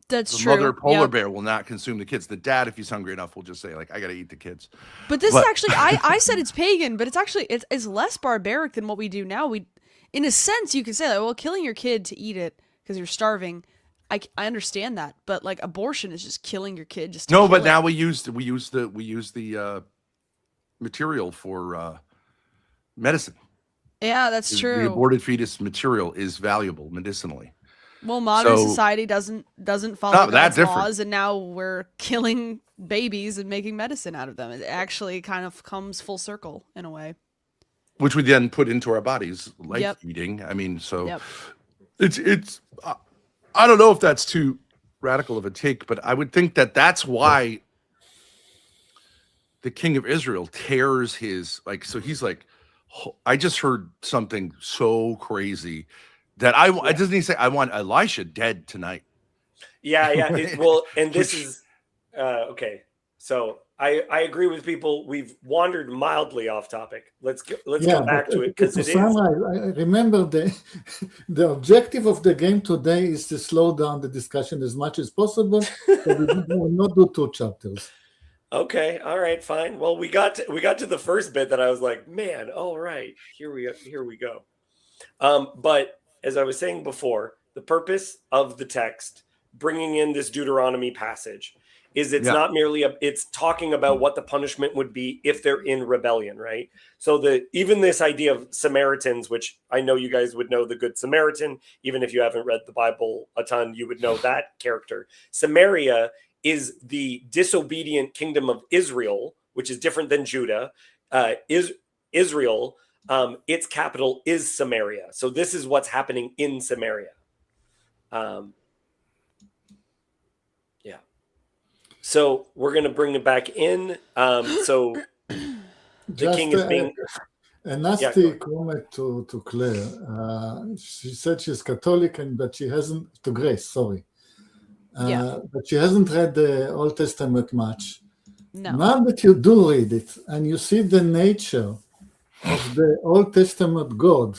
That's the true. The mother polar bear will not consume the kids. The dad, if he's hungry enough, will just say, like, I gotta eat the kids. But this is actually, I said it's pagan, but it's actually, it's less barbaric than what we do now. In a sense, you can say, like, well, killing your kid to eat it because you're starving, I understand that, but like abortion is just killing your kid. Just no, but now we use the material for medicine. Yeah, that's true. The aborted fetus material is valuable medicinally. Well, modern society doesn't follow God's laws, and now we're killing babies and making medicine out of them. It actually kind of comes full circle in a way. Which we then put into our bodies, like eating. I mean, it's. I don't know if that's too radical of a take, but I would think that that's why the king of Israel tears his, like, so he's like, I just heard something so crazy that doesn't he say, I want Elisha dead tonight? Yeah. Well, and this is, okay. So I agree with people. We've wandered mildly off topic. Let's go back to it, because it is. I remember the objective of the game today is to slow down the discussion as much as possible. So we will not do 2 chapters. Okay, all right, fine. Well, we got to the first bit that I was like, man, all right, here we go. But as I was saying before, the purpose of the text, bringing in this Deuteronomy passage, is it's not merely it's talking about what the punishment would be if they're in rebellion, right? So even this idea of Samaritans, which I know you guys would know the Good Samaritan, even if you haven't read the Bible a ton, you would know that character. Samaria is the disobedient kingdom of Israel, which is different than Judah. Israel, its capital is Samaria. So this is what's happening in Samaria. So we're going to bring it back in. So the king is being... A nasty comment to Claire. She said she's Catholic, but she hasn't, to Grace, sorry. But she hasn't read the Old Testament much. No. Now that you do read it, and you see the nature of the Old Testament God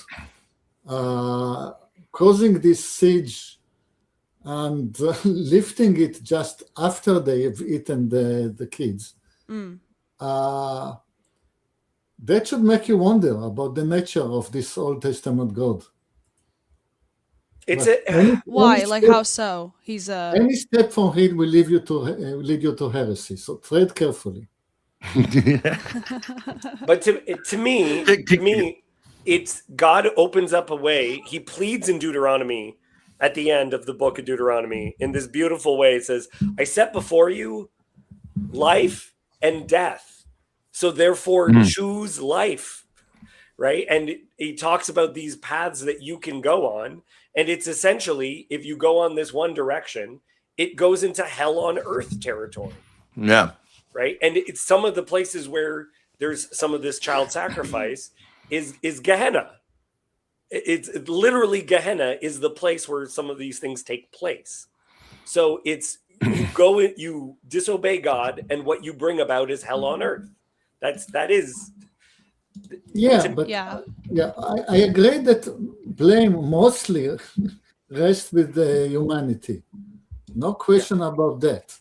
causing this siege and lifting it just after they have eaten the kids, Mm. uh, that should make you wonder about the nature of this Old Testament God. It's But a Why? Like, how so? He's any step from it will lead you to heresy. So tread carefully. but to me, it's God opens up a way. He pleads in Deuteronomy at the end of the book of Deuteronomy in this beautiful way. It says, "I set before you life and death, so therefore choose life." Right, and he talks about these paths that you can go on, and it's essentially, if you go on this one direction, it goes into hell on earth territory. Yeah. Right, and it's some of the places where there's some of this child sacrifice is Gehenna. It's literally Gehenna is the place where some of these things take place. So it's you disobey God, and what you bring about is hell on earth. That is Yeah, but yeah. I agree that blame mostly rests with the humanity. No question about that.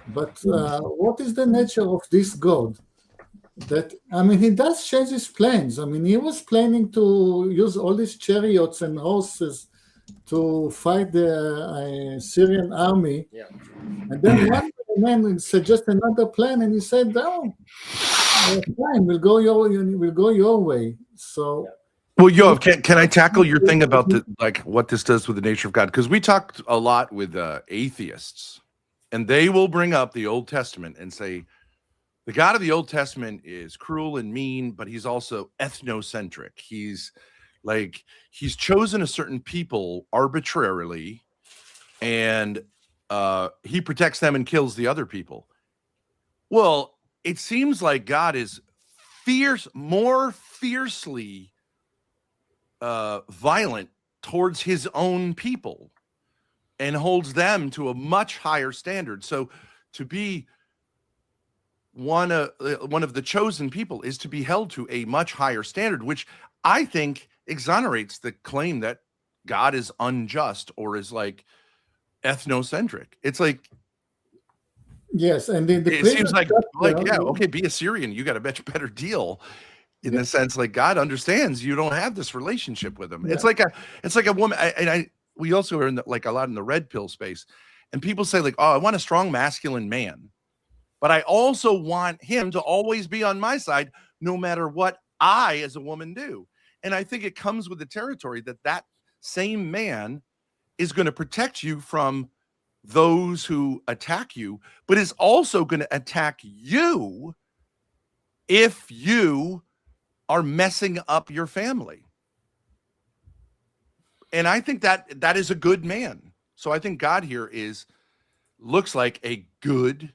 But what is the nature of this God? That, I mean, he does change his plans. I mean, he was planning to use all these chariots and horses to fight the Syrian army. Yeah. And then one man suggested another plan, and he said, "No, fine, we'll go your way." So, Well, Yoav, can I tackle your thing about what this does with the nature of God? Because we talked a lot with atheists, and they will bring up the Old Testament and say the God of the Old Testament is cruel and mean, but he's also ethnocentric. He's chosen a certain people arbitrarily, and he protects them and kills the other people. Well, it seems like God is more fiercely violent towards his own people and holds them to a much higher standard. So to be one of the chosen people is to be held to a much higher standard, which I think exonerates the claim that God is unjust or is like ethnocentric. It's like, yes, and in the it seems previous yeah, okay, be a Syrian, you got a much better deal in the sense like God understands you don't have this relationship with him. It's like a woman, we also are in a lot in the red pill space, and people say like, oh, I want a strong masculine man, but I also want him to always be on my side no matter what I as a woman do. And I think it comes with the territory that same man is going to protect you from those who attack you, but is also going to attack you if you are messing up your family. And I think that is a good man. So I think God here looks like a good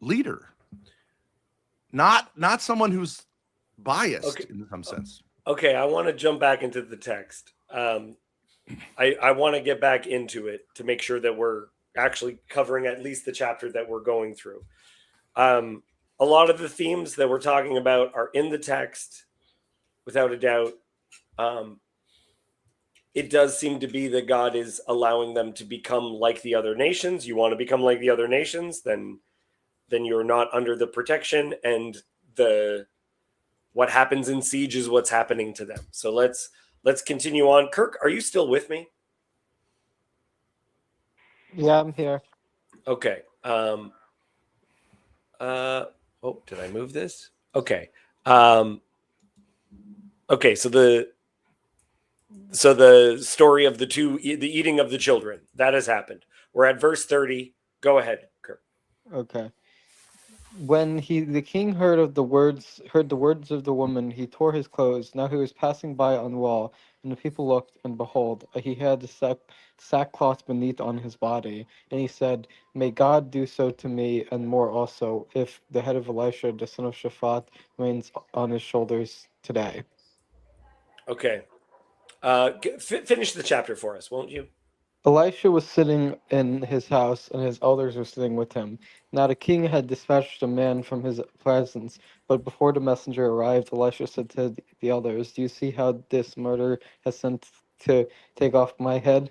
leader, not someone who's biased in some sense. Okay, I want to jump back into the text. I want to get back into it to make sure that we're actually covering at least the chapter that we're going through. A lot of the themes that we're talking about are in the text, without a doubt. It does seem to be that God is allowing them to become like the other nations. You want to become like the other nations, then you're not under the protection, and what happens in siege is what's happening to them. So let's continue on. Kirk, are you still with me? Yeah, I'm here. Okay. Did I move this? Okay. Okay, so the story of the eating of the children, that has happened. We're at verse 30. Go ahead, Kirk. Okay. When the king heard the words of the woman, he tore his clothes. Now he was passing by on the wall, and the people looked, and behold, he had the sackcloth beneath on his body. And he said, "May God do so to me, and more also, if the head of Elisha, the son of Shaphat, remains on his shoulders today." Okay. Finish the chapter for us, won't you? Elisha was sitting in his house, and his elders were sitting with him. Now the king had dispatched a man from his presence, but before the messenger arrived, Elisha said to the elders, "Do you see how this murder has sent to take off my head?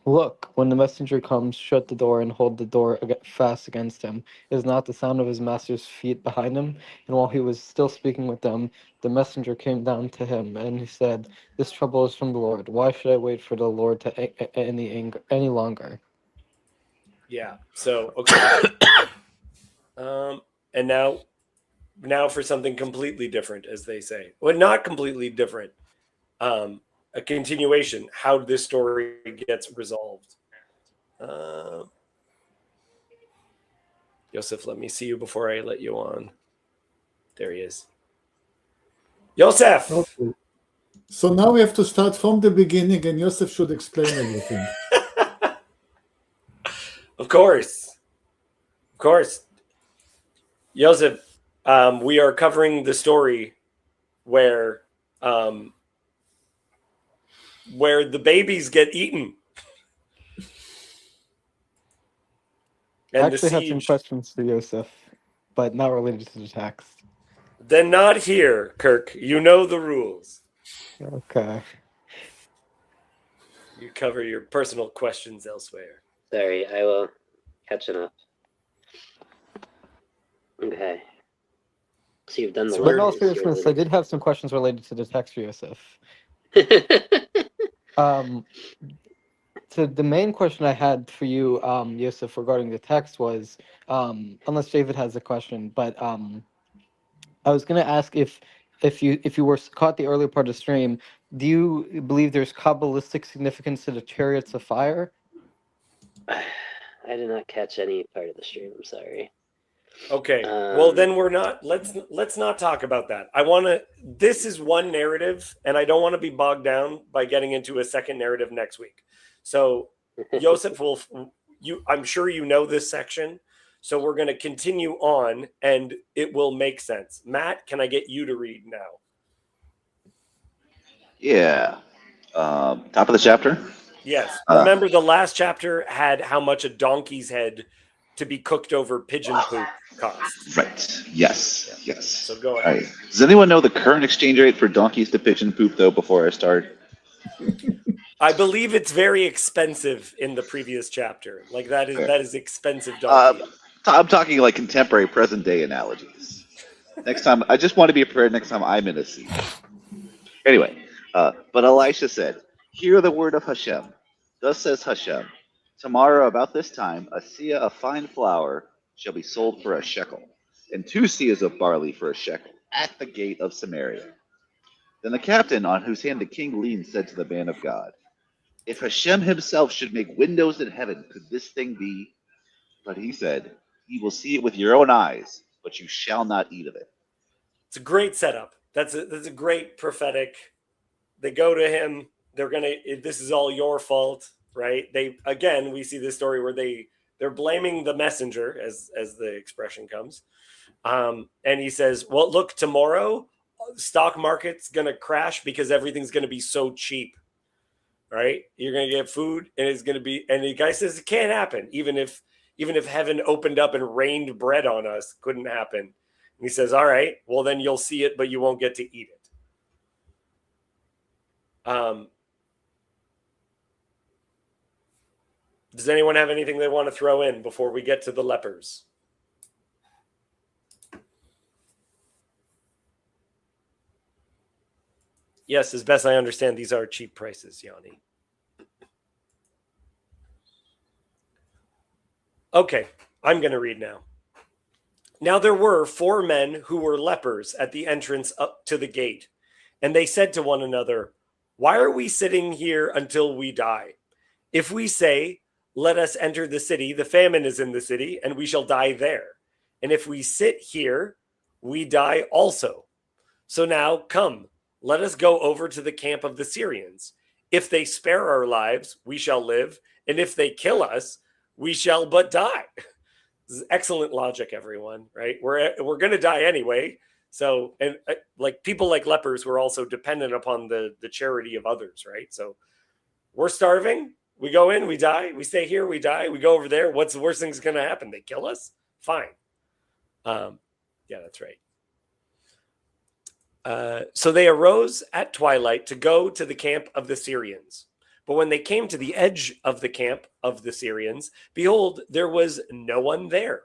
Look, when the messenger comes, shut the door and hold the door fast against him. Is not the sound of his master's feet behind him? And while he was still speaking with them, the messenger came down to him, and he said, This trouble is from the Lord. Why should I wait for the Lord any longer? Yeah. So okay. And now for something completely different, as they say. Well, not completely different. A continuation. How this story gets resolved. Yosef, let me see you before I let you on. There he is. Yosef! Okay. So now we have to start from the beginning, and Yosef should explain everything. Of course. Of course. Yosef, we are covering the story where the babies get eaten. I And the actually have some siege. questions to Yosef, but not related to the text. Then not here, Kirk. You know the rules. Okay. You cover your personal questions elsewhere. Sorry, I will catching up. Okay. So you've done the So But in all letters. seriousness, I did have some questions related to the text for Yosef. So the main question I had for you, Yosef, regarding the text was, unless David has a question, but I was going to ask if you were caught the earlier part of the stream, do you believe there's Kabbalistic significance to the chariots of fire? I did not catch any part of the stream. I'm sorry. Okay. Well, then we're not. Let's not talk about that. I want to. This is one narrative, and I don't want to be bogged down by getting into a second narrative next week. So, Yosef will. I'm sure you know this section. So we're going to continue on, and it will make sense. Matt, can I get you to read now? Yeah. Top of the chapter. Yes. Remember, the last chapter had how much a donkey's head to be cooked over pigeon poop cost. Right. Yes. Yeah. Yes. So go All ahead. right. Does anyone know the current exchange rate for donkeys to pigeon poop, though, before I start? I believe it's very expensive in the previous chapter. Like that Fair. is expensive donkey. I'm talking like contemporary, present day analogies. Next time, I just want to be prepared next time I'm in a seat. Anyway, but Elisha said, Hear the word of Hashem. Thus says Hashem, Tomorrow about this time, a seah of fine flour shall be sold for a shekel, and 2 seahs of barley for a shekel, at the gate of Samaria. Then the captain on whose hand the king leaned said to the man of God, If Hashem himself should make windows in heaven, could this thing be? But he said, You will see it with your own eyes, but you shall not eat of it. It's a great setup. That's a great prophetic. They go to him. They're gonna. This is all your fault, right? We see this story where they're blaming the messenger, as the expression comes, and he says, "Well, look, tomorrow, stock market's gonna crash because everything's gonna be so cheap, right? You're gonna get food, and it's gonna be." And the guy says, "It can't happen. Even if heaven opened up and rained bread on us, couldn't happen." And he says, "All right, well then you'll see it, but you won't get to eat it." Does anyone have anything they want to throw in before we get to the lepers? Yes, as best I understand, these are cheap prices, Yanni. Okay, I'm going to read now. Now there were 4 men who were lepers at the entrance up to the gate, and they said to one another, "Why are we sitting here until we die? If we say, 'Let us enter the city,' the famine is in the city, and we shall die there. And if we sit here, we die also. So now come, let us go over to the camp of the Syrians. If they spare our lives, we shall live, and if they kill us, we shall but die." This is excellent logic, everyone, right? We're going to die anyway. So, and like people like lepers were also dependent upon the charity of others, right? So we're starving. We go in, we die. We stay here, we die. We go over there. What's the worst thing's going to happen? They kill us? Fine. Yeah, that's right. So they arose at twilight to go to the camp of the Syrians. But when they came to the edge of the camp of the Syrians, behold, there was no one there.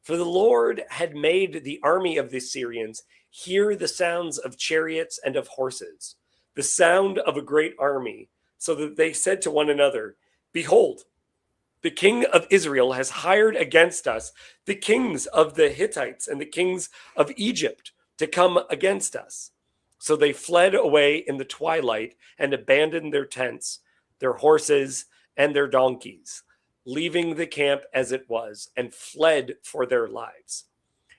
For the Lord had made the army of the Syrians hear the sounds of chariots and of horses, the sound of a great army, so that they said to one another, behold, the king of Israel has hired against us the kings of the Hittites and the kings of Egypt to come against us. So they fled away in the twilight and abandoned their tents, their horses, and their donkeys, leaving the camp as it was, and fled for their lives.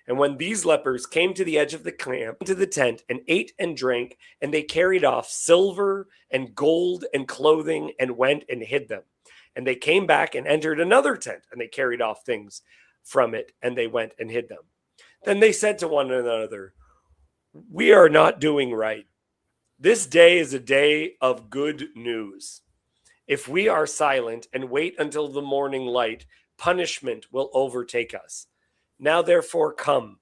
And when these lepers came to the edge of the camp, to the tent, and ate and drank, and they carried off silver and gold and clothing, and went and hid them. And they came back and entered another tent, and they carried off things from it, and they went and hid them. Then they said to one another, we are not doing right. This day is a day of good news. If we are silent and wait until the morning light, punishment will overtake us. Now therefore come,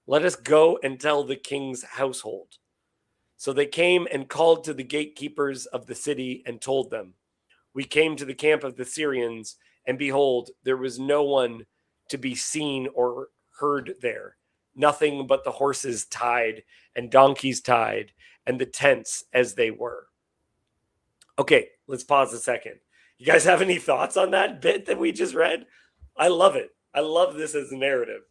let us go and tell the king's household. So they came and called to the gatekeepers of the city and told them, we came to the camp of the Syrians, and behold, there was no one to be seen or heard there, nothing but the horses tied and donkeys tied, and the tents as they were. Okay, let's pause a second. You guys have any thoughts on that bit that we just read? I love it. I love this as a narrative.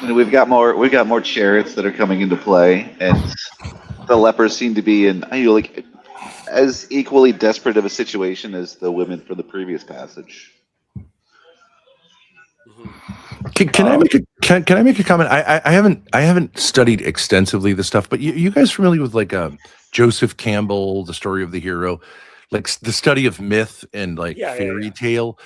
And we've got more chariots that are coming into play, and the lepers seem to be in like as equally desperate of a situation as the women from the previous passage. Can I make a comment? I haven't studied extensively the stuff, but you guys familiar with like Joseph Campbell, the story of the hero, like the study of myth and like fairy tale,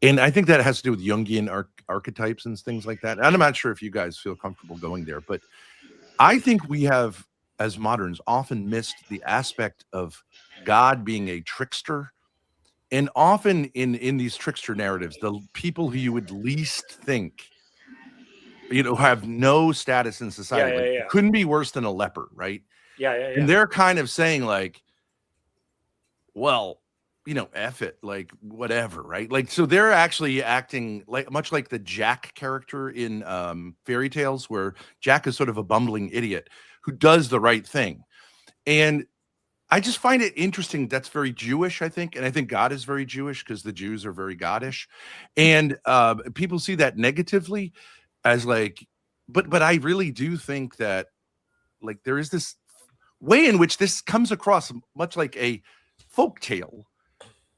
and I think that has to do with Jungian archetypes and things like that. And I'm not sure if you guys feel comfortable going there, but I think we have, as moderns, often missed the aspect of God being a trickster. And often in these trickster narratives, the people who you would least think, have no status in society, couldn't be worse than a leper, right? And they're kind of saying like, well, F it, like whatever, right? Like, so they're actually acting like much like the Jack character in fairy tales, where Jack is sort of a bumbling idiot who does the right thing. And I just find it interesting. That's very Jewish, I think. And I think God is very Jewish because the Jews are very Godish. And people see that negatively as like, but I really do think that like there is this way in which this comes across much like a folk tale.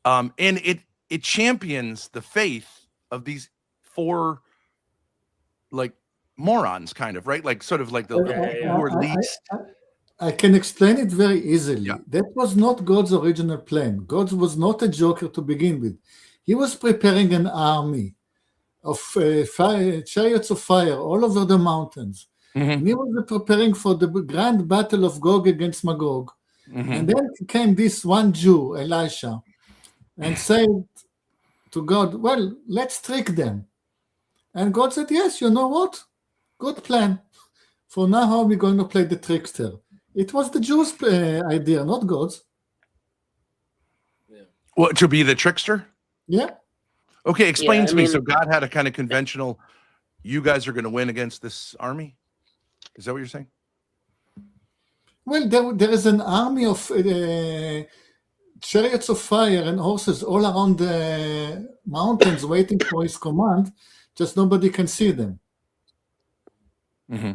And it champions the faith of these four like morons, kind of, right? Like sort of like the people who are least. I can explain it very easily. That was not God's original plan. God was not a joker to begin with. He was preparing an army of chariots of fire all over the mountains. Mm-hmm. And he was preparing for the grand battle of Gog against Magog. Mm-hmm. And then came this one Jew, Elisha, and said to God, well, let's trick them. And God said, yes, you know what? Good plan. For now, how are we going to play the trickster? It was the Jews' idea, not God's. Yeah. Well, to be the trickster? Yeah. Okay, explain to me. So God had a kind of conventional, you guys are going to win against this army? Is that what you're saying? Well, there is an army of chariots of fire and horses all around the mountains waiting for his command. Just nobody can see them. Mm-hmm.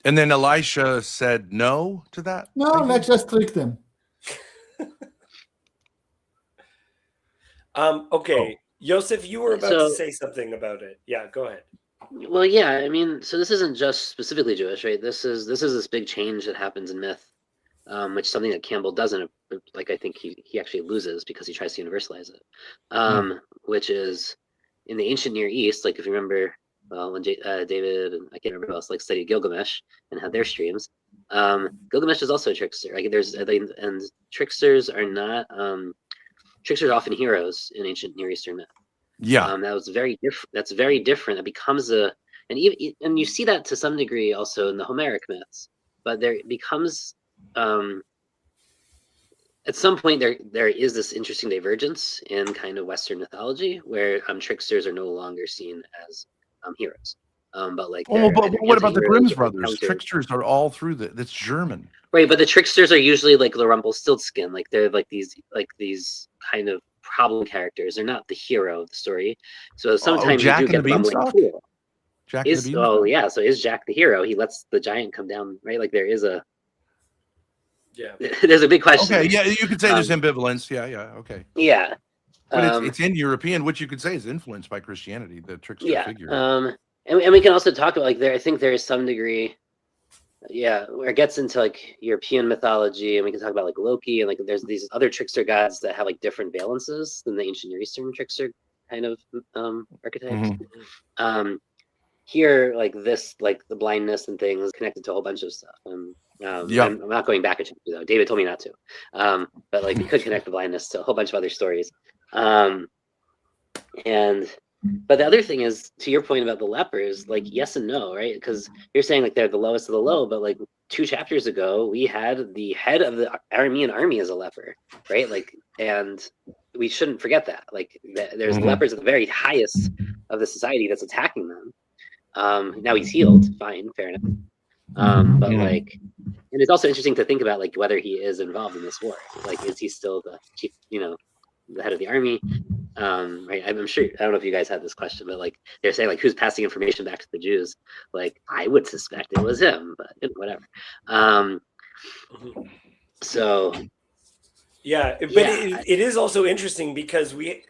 And then Elisha said no to that? No, let's just trick them. Okay. Yosef, you were about to say something about it. Yeah, go ahead. Well, yeah, I mean, so this isn't just specifically Jewish, right? This is this big change that happens in myth, which is something that Campbell doesn't, like I think he actually loses because he tries to universalize it, which is in the ancient Near East, like if you remember, when David and I can't remember who else like studied Gilgamesh and had their streams. Gilgamesh is also a trickster. Like and tricksters are not tricksters are often heroes in ancient Near Eastern myth. Yeah, that was very different. That's very different. It becomes a and you see that to some degree also in the Homeric myths, but there becomes at some point there is this interesting divergence in kind of Western mythology where tricksters are no longer seen as heroes. But like, but what about the Grimm's brothers? Counter. Tricksters are all through that's German. Right, but the tricksters are usually like the Rumpelstiltskin, like they're like these kind of problem characters. They're not the hero of the story. So sometimes you do get the bumbling fool. So is Jack the hero? He lets the giant come down, right? Like there is a Yeah. there's a big question. Okay, yeah, you could say there's ambivalence. Yeah, okay. Yeah. But it's in European, which you could say is influenced by Christianity, the trickster figure. And we can also talk about like I think there is some degree, where it gets into like European mythology, and we can talk about like Loki, and like there's these other trickster gods that have like different valences than the ancient Near Eastern trickster kind of archetypes. Mm-hmm. Here, like this, like the blindness and things connected to a whole bunch of stuff. I'm not going back a chapter though. David told me not to. But like we could connect the blindness to a whole bunch of other stories. But the other thing is, to your point about the lepers, like yes and no, right? Because you're saying like they're the lowest of the low, but like 2 chapters ago, we had the head of the Aramean army as a leper, right? Like, and we shouldn't forget that. Like, there's lepers at the very highest of the society that's attacking them. Now he's healed, fine, fair enough. But like, and it's also interesting to think about like whether he is involved in this war. Like, is he still the chief, the head of the army? Right. I'm sure, I don't know if you guys had this question, but like they're saying like who's passing information back to the Jews? Like I would suspect it was him, but whatever. So it is also interesting because we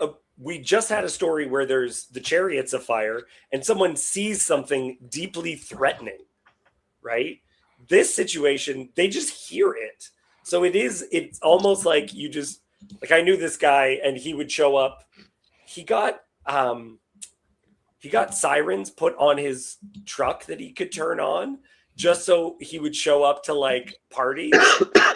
just had a story where there's the chariots of fire and someone sees something deeply threatening, right? This situation, they just hear it. So it's almost like I knew this guy and he would show up. He got sirens put on his truck that he could turn on just so he would show up to like parties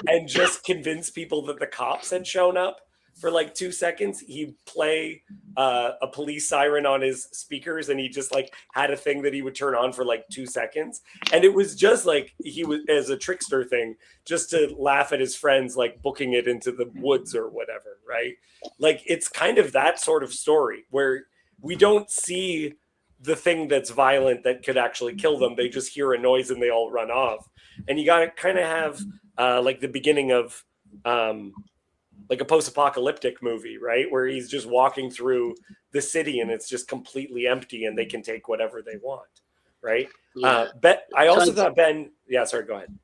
and just convince people that the cops had shown up for like 2 seconds. He'd play a police siren on his speakers and he just like had a thing that he would turn on for like 2 seconds. And it was just like he was as a trickster thing, just to laugh at his friends, like booking it into the woods or whatever, right? Like it's kind of that sort of story where we don't see the thing that's violent that could actually kill them. They just hear a noise and they all run off. And you got to kind of have like the beginning of like a post-apocalyptic movie, right? Where he's just walking through the city and it's just completely empty and they can take whatever they want, right? Yeah. I also thought Ben, sorry, go ahead.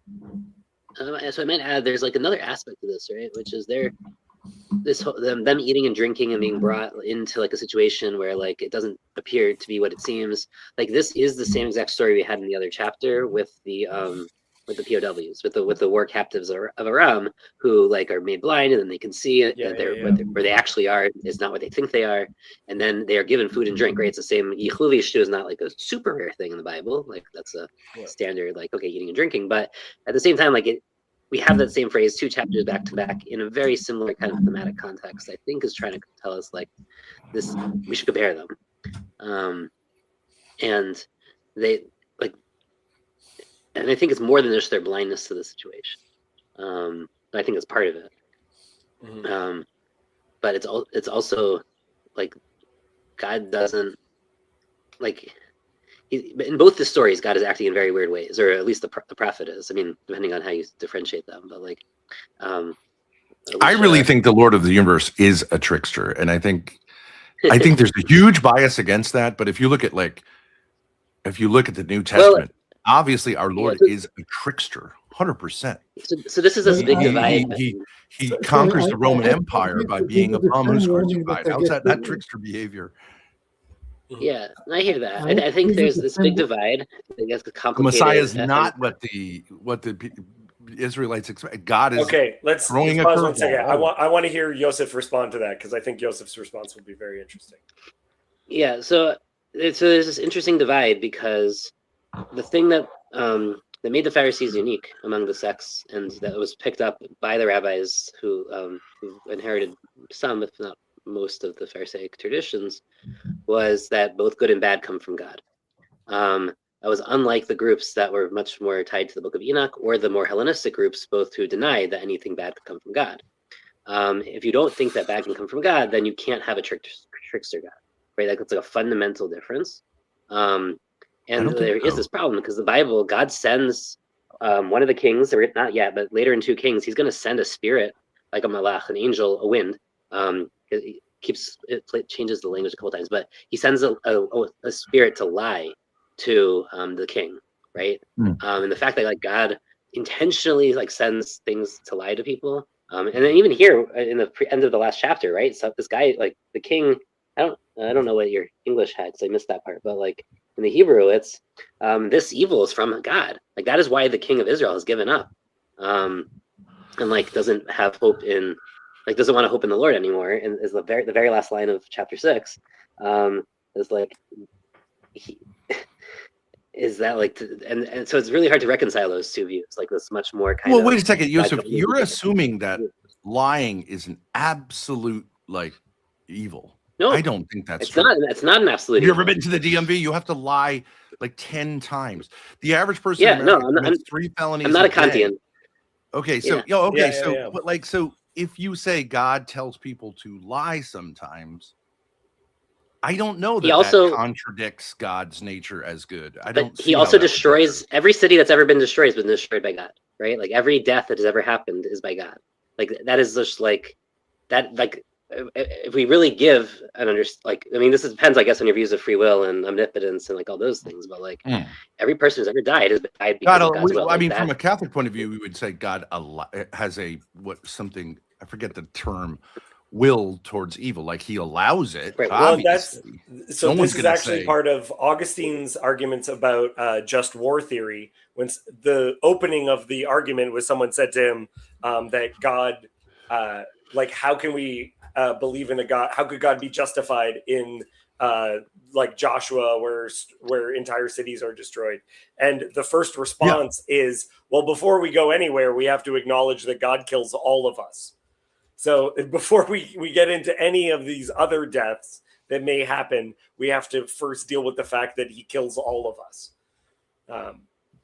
So I might add, there's like another aspect to this, right? Which is them eating and drinking and being brought into like a situation where like it doesn't appear to be what it seems. Like this is the same exact story we had in the other chapter with the POWs, with the war captives of Aram, who like are made blind and then they can see it. Where they actually are is not what they think they are, and then they are given food and drink. Right, it's the same. Yichluvi shtu is not like a super rare thing in the Bible. Like that's a standard, like okay, eating and drinking. But at the same time, like we have that same phrase 2 chapters back to back in a very similar kind of thematic context. I think is trying to tell us like this. We should compare them, and they like. And I think it's more than just their blindness to the situation. But I think it's part of it. But it's also like God doesn't like in both the stories. God is acting in very weird ways, or at least the prophet is. I mean, depending on how you differentiate them. But like, I really think the Lord of the Universe is a trickster, and I think there's a huge bias against that. But if you look at the New Testament. Obviously, our Lord is a trickster, 100%. So this is a big divide. He conquers the Roman Empire by being a bum who's crucified. How's that trickster behavior? Yeah, I hear that. I think there's this big divide. I guess the complicated. The Messiah is not what the Israelites expect. God is let's pause 1 second. I want to hear Yosef respond to that because I think Yosef's response will be very interesting. Yeah, so there's this interesting divide because the thing that made the Pharisees unique among the sects, and that was picked up by the rabbis who inherited some, if not most, of the Pharisaic traditions, was that both good and bad come from God. was unlike the groups that were much more tied to the Book of Enoch, or the more Hellenistic groups, both who denied that anything bad could come from God. If you don't think that bad can come from God, then you can't have a trickster God, right? That's like a fundamental difference. And there is this problem because the Bible, God sends one of the kings, or not yet, but later in 2 Kings, he's going to send a spirit, like a malach, an angel, a wind. It changes the language a couple times, but he sends a spirit to lie to the king, right? And the fact that like God intentionally like sends things to lie to people, and then even here in the end of the last chapter, right? So this guy, like the king, I don't know what your English had because I missed that part, but like in the Hebrew, it's this evil is from God. Like that is why the king of Israel has given up, and like doesn't have hope in, like doesn't want to hope in the Lord anymore. And is the very last line of chapter 6, is like is that like and so it's really hard to reconcile those two views, like this much more kind of. Well, wait a second, Yosef. You're assuming that lying is an absolute like evil. No, I don't think that's it's true. not. It's not an absolute. Have you ever been to the DMV? You have to lie like 10 times. The average person in America commits 3 felonies. I'm not a Kantian. Okay, so but like, so if you say God tells people to lie sometimes, I don't know that that contradicts God's nature as good. I don't. He also destroys every city that's ever been destroyed has been destroyed by God, right? Like every death that has ever happened is by God. Like that is just like that. Like if we really give an like, I mean, this depends, I guess, on your views of free will and omnipotence and like all those things. But like every person who's ever died has died because of God's will. I mean, from a Catholic point of view, we would say God has I forget the term, will towards evil, like he allows it. Right. Well, this is actually part of Augustine's arguments about just war theory. When the opening of the argument was, someone said to him that God, like, how can we believe in a God? How could God be justified in like Joshua, where entire cities are destroyed? And the first response is, well, before we go anywhere, we have to acknowledge that God kills all of us. So before we get into any of these other deaths that may happen, we have to first deal with the fact that he kills all of us.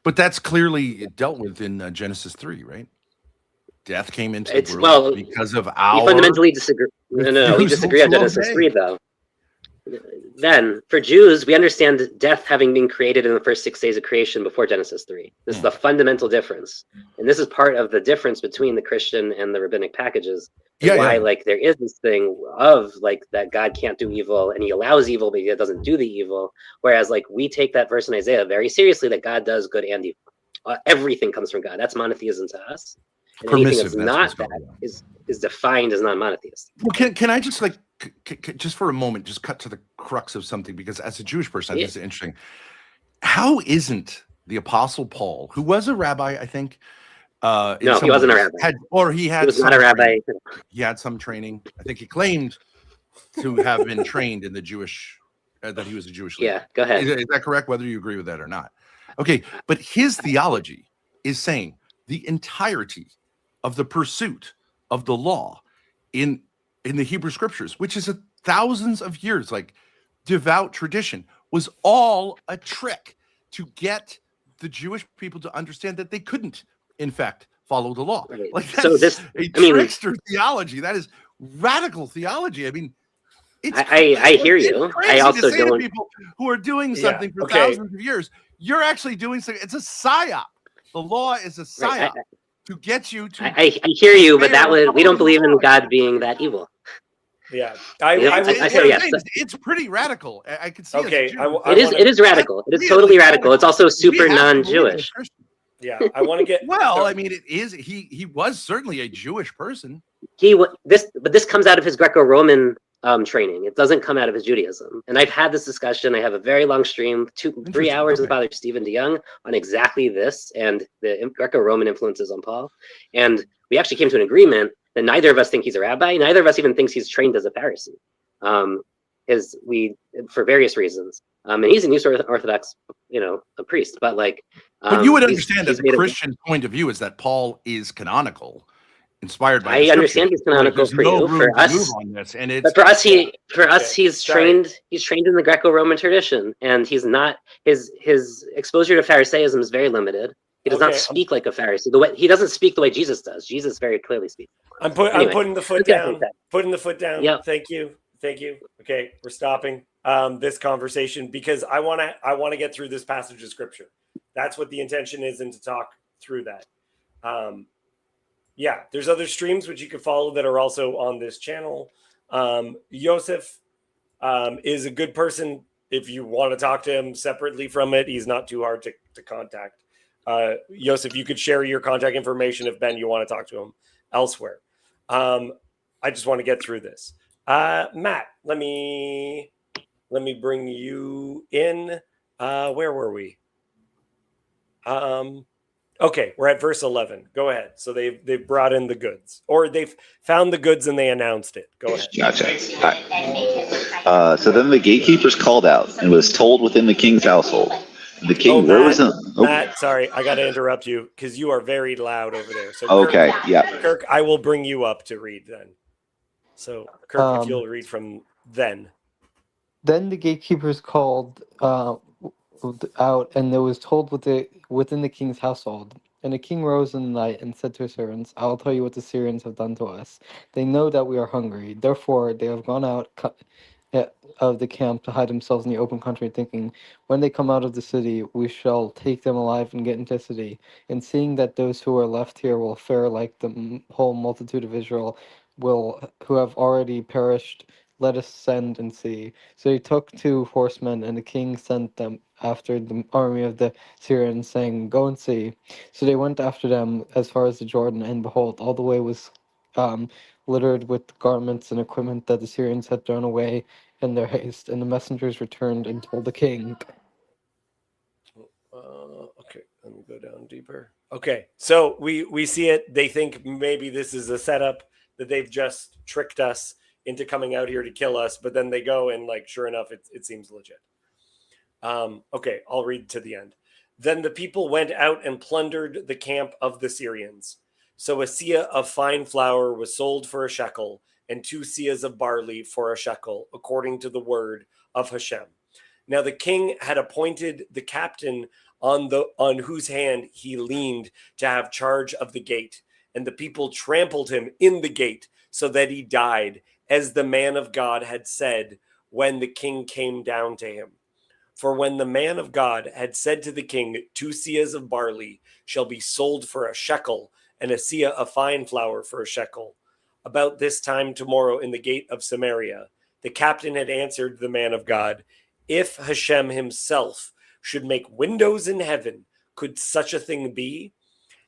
But that's clearly dealt with in Genesis 3, right? Death came into the world because of our... We fundamentally disagree. No, we disagree on Genesis 3, though. Then, for Jews, we understand death having been created in the first 6 days of creation before Genesis 3. This is the fundamental difference. And this is part of the difference between the Christian and the rabbinic packages. Like, there is this thing of, like, that God can't do evil, and he allows evil, but he doesn't do the evil. Whereas, like, we take that verse in Isaiah very seriously, that God does good and evil. Everything comes from God. That's monotheism to us. And anything that's not that is defined as non-monotheist. Well, can I just, like, just for a moment, just cut to the crux of something, because as a Jewish person, I think it's interesting. How isn't the Apostle Paul, who was a rabbi, I think? No, he wasn't a rabbi. He was not a rabbi. He had some training. I think he claimed to have been trained in the Jewish, that he was a Jewish leader. Yeah, go ahead. Is that correct, whether you agree with that or not? Okay, but his theology is saying the entirety of the pursuit of the law in the Hebrew scriptures, which is thousands of years, like devout tradition, was all a trick to get the Jewish people to understand that they couldn't, in fact, follow the law. Right. Like, that's so this, trickster theology. That is radical theology. I mean, it's I hear you. I also don't. To people who are doing something for thousands of years, you're actually doing something. It's a psyop. The law is a psyop to get you to. I hear you, but we don't believe in God being that evil. Yeah, it's pretty radical. I can see. Okay, it is radical. It is totally radical. It's also super non-Jewish. Yeah, I want to get. Well, I mean, it is. He was certainly a Jewish person. But this comes out of his Greco-Roman training. It doesn't come out of his Judaism. And I've had this discussion. I have a very long stream, 3 hours with Father Stephen DeYoung on exactly this and the Greco-Roman influences on Paul. And we actually came to an agreement that neither of us think he's a rabbi. Neither of us even thinks he's trained as a Pharisee. For various reasons. And he's an Eastern Orthodox, a priest. But like, but you would understand that the Christian point of view is that Paul is canonical, inspired by. I understand he's canonical There's for no you. room For to us, move on this, and it's but for us, he's sorry. trained in the Greco-Roman tradition, and he's not his exposure to Pharisaism is very limited. He does not Okay, speak like a Pharisee. The way he doesn't speak the way Jesus does. Jesus very clearly speaks. I'm Anyway, putting the foot let's get down. that. Putting the foot down. Yep. Thank you. Okay, we're stopping this conversation because I want to get through this passage of scripture. That's what the intention is, and to talk through that. Yeah, there's other streams which you can follow that are also on this channel. Yosef is a good person if you want to talk to him separately from it. He's not too hard to contact. Yosef, you could share your contact information if, Ben, you want to talk to him elsewhere. I just want to get through this. Matt, let me bring you in. Where were we? Okay, we're at verse 11. Go ahead. So they've brought in the goods, or they've found the goods and they announced it. Go ahead. Gotcha. So then the gatekeepers called out and was told within the king's household. The king rose and Matt, sorry, I got to interrupt you because you are very loud over there. So okay, Kirk, yeah. Kirk, I will bring you up to read then. So Kirk, if you'll read from then. Then the gatekeepers called out, and it was told within the king's household. And the king rose in the night and said to his servants, I will tell you what the Syrians have done to us. They know that we are hungry. Therefore, they have gone out of the camp to hide themselves in the open country, thinking, when they come out of the city, we shall take them alive and get into the city. And seeing that those who are left here will fare like the whole multitude of Israel who have already perished, let us send and see. So he took 2 horsemen, and the king sent them after the army of the Syrians, saying, go and see. So they went after them as far as the Jordan, and behold, all the way was littered with garments and equipment that the Syrians had thrown away in their haste. And the messengers returned and told the king. Okay, let me go down deeper. Okay, so we see it. They think maybe this is a setup, that they've just tricked us into coming out here to kill us, but then they go and, like, sure enough, it seems legit. Okay, I'll read to the end. Then the people went out and plundered the camp of the Syrians. So a seah of fine flour was sold for a shekel, and 2 seahs of barley for a shekel, according to the word of Hashem. Now the king had appointed the captain on whose hand he leaned to have charge of the gate, and the people trampled him in the gate, so that he died, as the man of God had said when the king came down to him. For when the man of God had said to the king, 2 seahs of barley shall be sold for a shekel, and a seah of fine flour for a shekel, about this time tomorrow in the gate of Samaria, the captain had answered the man of God, if Hashem himself should make windows in heaven, could such a thing be?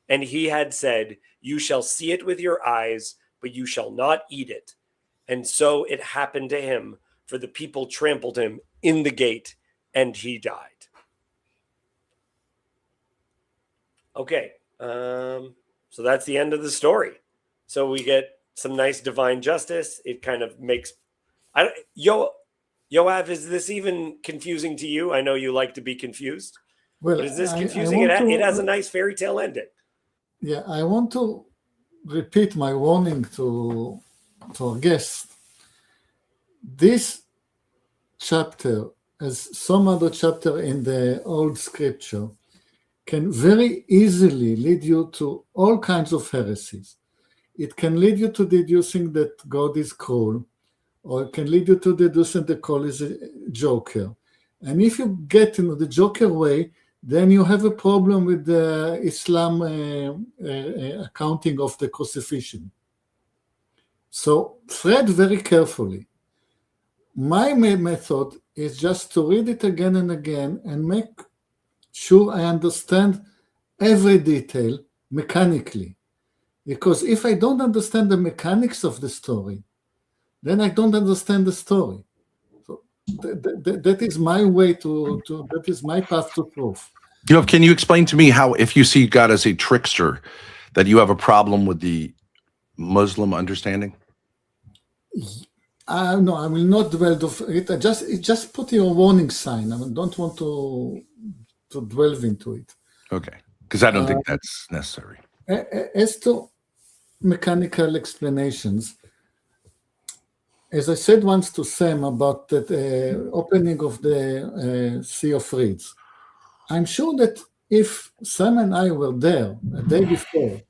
And he had said, you shall see it with your eyes, but you shall not eat it. And so it happened to him, for the people trampled him in the gate, and he died. Okay, so that's the end of the story. So we get some nice divine justice. It kind of makes... Yoav, is this even confusing to you? I know you like to be confused. Well, but is this confusing? It has a nice fairy tale ending. Yeah, I want to repeat my warning to our guests. This chapter, as some other chapter in the old scripture, can very easily lead you to all kinds of heresies. It can lead you to deducing that God is cruel, or it can lead you to deducing that God is a joker. And if you get into the joker way, then you have a problem with the Islam accounting of the crucifixion. So thread very carefully. My method is just to read it again and again and make sure I understand every detail mechanically. Because if I don't understand the mechanics of the story, then I don't understand the story. So that is my way that is my path to truth. Can you explain to me how, if you see God as a trickster, that you have a problem with the Muslim understanding? No, I will not dwell on it. I just put your warning sign. I don't want to delve into it. Okay, because I don't think that's necessary. As to mechanical explanations. As I said once to Sam about the opening of the Sea of Reeds, I'm sure that if Sam and I were there a day before,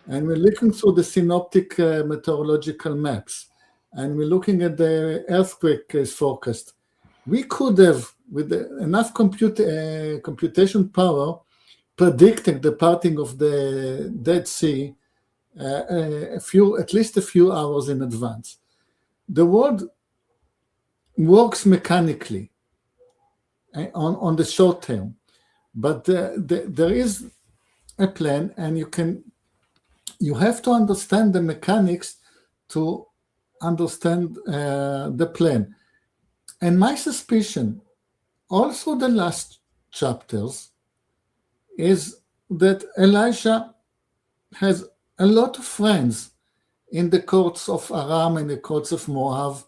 and we're looking through the synoptic meteorological maps, and we're looking at the earthquake forecast, we could have, with enough computation power, predicted the parting of the Dead Sea at least a few hours in advance. The world works mechanically on the short term, but there is a plan, and you have to understand the mechanics to understand the plan. And my suspicion, also the last chapters, is that Elisha has a lot of friends in the courts of Aram and the courts of Moab.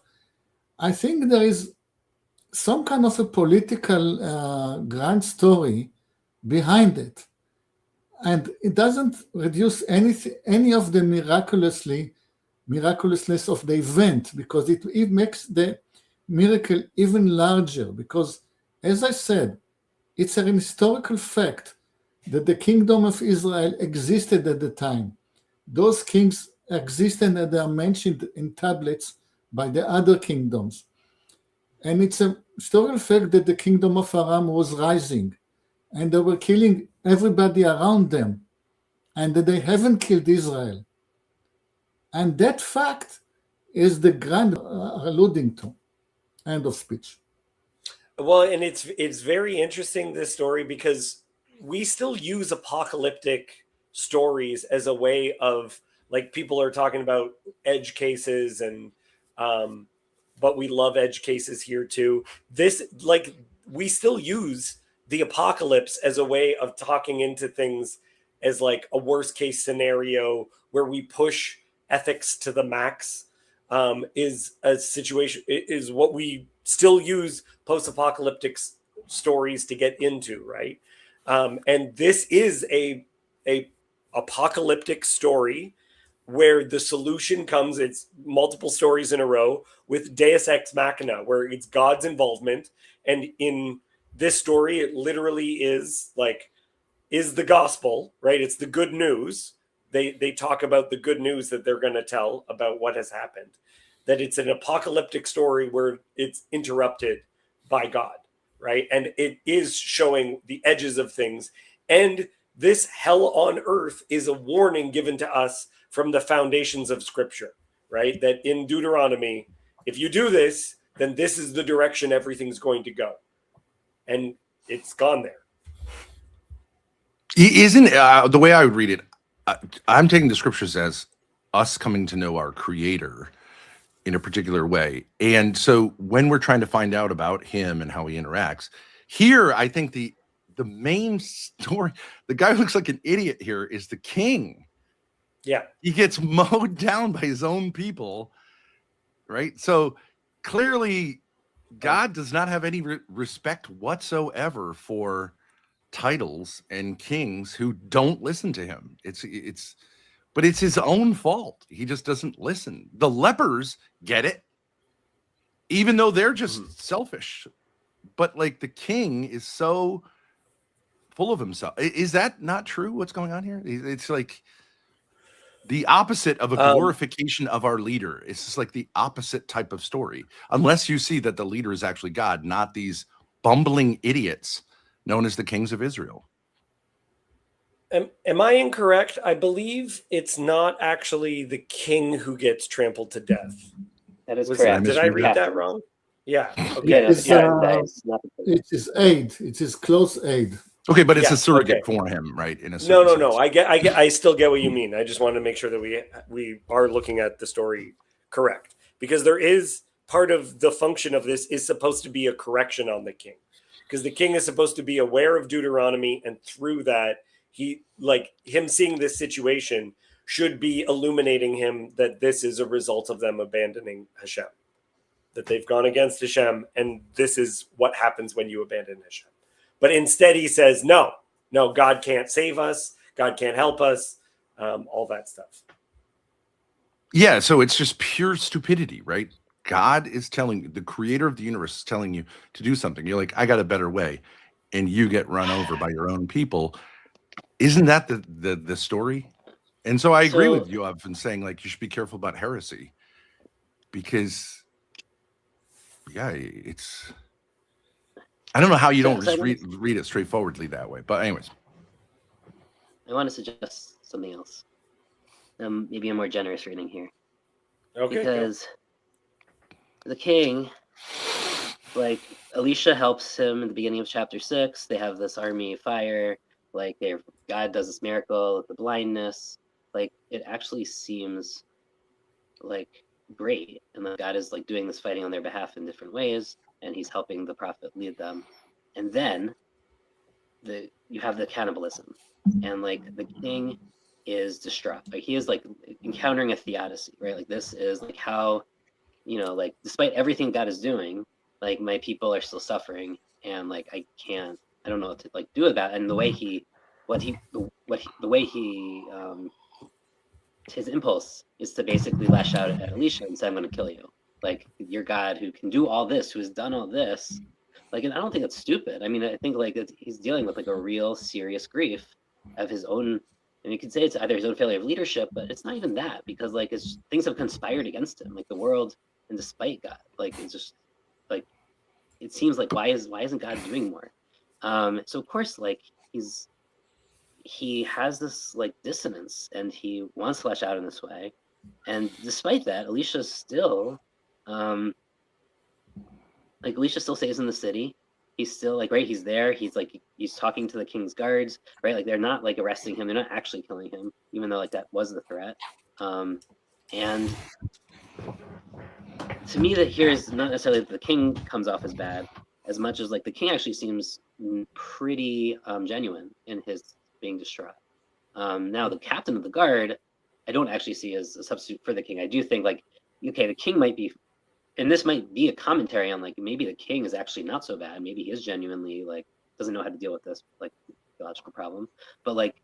I think there is some kind of a political grand story behind it. And it doesn't reduce any of the miraculousness of the event, because it makes the miracle even larger. Because, as I said, it's an historical fact that the kingdom of Israel existed at the time. Those kings existed and they are mentioned in tablets by the other kingdoms. And it's a historical fact that the kingdom of Aram was rising, and they were killing everybody around them, and that they haven't killed Israel. And that fact is the grand alluding to. End of speech. Well, and it's very interesting, this story, because we still use apocalyptic stories as a way of, like, people are talking about edge cases, and but we love edge cases here too. This, like, we still use the apocalypse as a way of talking into things as like a worst case scenario where we push ethics to the max. Is a situation, is what we still use post-apocalyptic stories to get into, right? And this is a apocalyptic story where the solution comes. It's multiple stories in a row with Deus Ex Machina, where it's God's involvement. And in this story, it literally is the gospel, right? It's the good news. They talk about the good news that they're going to tell about what has happened. That it's an apocalyptic story where it's interrupted by God, right? And it is showing the edges of things. And this hell on earth is a warning given to us from the foundations of Scripture, right? That in Deuteronomy, if you do this, then this is the direction everything's going to go. And it's gone there. Isn't the way I would read it, I'm taking the scriptures as us coming to know our Creator in a particular way. And so when we're trying to find out about him and how he interacts, here, I think the main story, the guy who looks like an idiot here is the king. Yeah. He gets mowed down by his own people, right? So clearly God does not have any respect whatsoever for titles and kings who don't listen to him. But it's his own fault. He just doesn't listen. The lepers get it, even though they're just selfish. But like the king is so full of himself. Is that not true? What's going on here? It's like the opposite of a glorification of our leader. It's just like the opposite type of story, unless you see that the leader is actually God, not these bumbling idiots known as the kings of Israel. Am I incorrect? I believe it's not actually the king who gets trampled to death. That is correct. Did I read that wrong? Yeah. Okay. Yeah, It is aid. It is close aid. Okay, but it's a surrogate for him, right? In a No. I still get what you mean. I just wanted to make sure that we are looking at the story correct, because there is part of the function of this is supposed to be a correction on the king, because the king is supposed to be aware of Deuteronomy, and through that, him seeing this situation should be illuminating him that this is a result of them abandoning Hashem, that they've gone against Hashem, and this is what happens when you abandon Hashem. But instead he says, no, God can't save us. God can't help us. All that stuff. Yeah, so it's just pure stupidity, right? God is telling you, the creator of the universe is telling you to do something. You're like, I got a better way, and you get run over by your own people. Isn't that the story? And so I agree with So you. I've been saying like you should be careful about heresy because yeah, it's I don't know how you don't so just read it straightforwardly that way. But anyways, I want to suggest something else. Maybe a more generous reading here. Okay. Because the king, like Alicia helps him in the beginning of chapter 6. They have this army of fire. Like God does this miracle with the blindness. Like it actually seems like great, and that God is like doing this fighting on their behalf in different ways, and he's helping the prophet lead them. And then you have the cannibalism, and like the king is distraught. Like he is like encountering a theodicy, right? Like this is like how, like despite everything God is doing, like my people are still suffering, and like I don't know what to like do about it. And the way his impulse is to basically lash out at Alicia and say, I'm going to kill you. Like your God who can do all this, who has done all this. Like, and I don't think that's stupid. I mean, I think like he's dealing with like a real serious grief of his own. And you could say it's either his own failure of leadership, but it's not even that, because like things have conspired against him, like the world, and despite God, like it's just like it seems like why isn't God doing more? So of course, like he has this like dissonance, and he wants to lash out in this way, and despite that, Alicia still stays in the city. He's still like, right, he's there, he's talking to the king's guards, right? Like they're not like arresting him, they're not actually killing him, even though like that was the threat. And to me, that here is not necessarily that the king comes off as bad, as much as like the king actually seems pretty genuine in his being distraught. Now the captain of the guard, I don't actually see as a substitute for the king. I do think like, okay, the king might be, and this might be a commentary on like maybe the king is actually not so bad. Maybe he is genuinely like doesn't know how to deal with this like theological problem. But like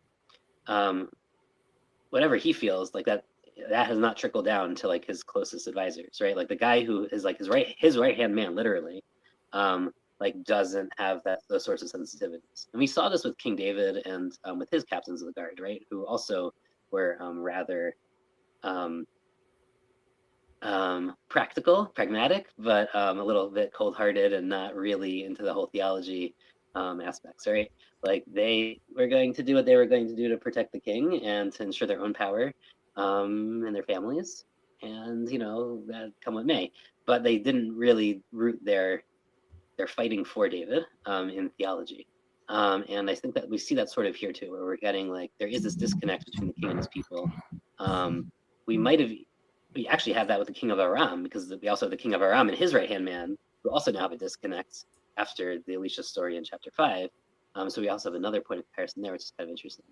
whatever he feels, like that has not trickled down to like his closest advisors, right? Like the guy who is like his right hand man, literally, like doesn't have those sorts of sensitivities. And we saw this with King David and with his captains of the guard, right, who also were rather pragmatic, but a little bit cold-hearted and not really into the whole theology aspects, right? Like they were going to do what they were going to do to protect the king and to ensure their own power and their families, and that come what may. But they didn't really root their fighting for David in theology. And I think that we see that sort of here too, where we're getting like there is this disconnect between the king and his people. We actually have that with the king of Aram, because we also have the king of Aram and his right-hand man, who also now have a disconnect after the Elisha story in chapter 5. So we also have another point of comparison there, which is kind of interesting.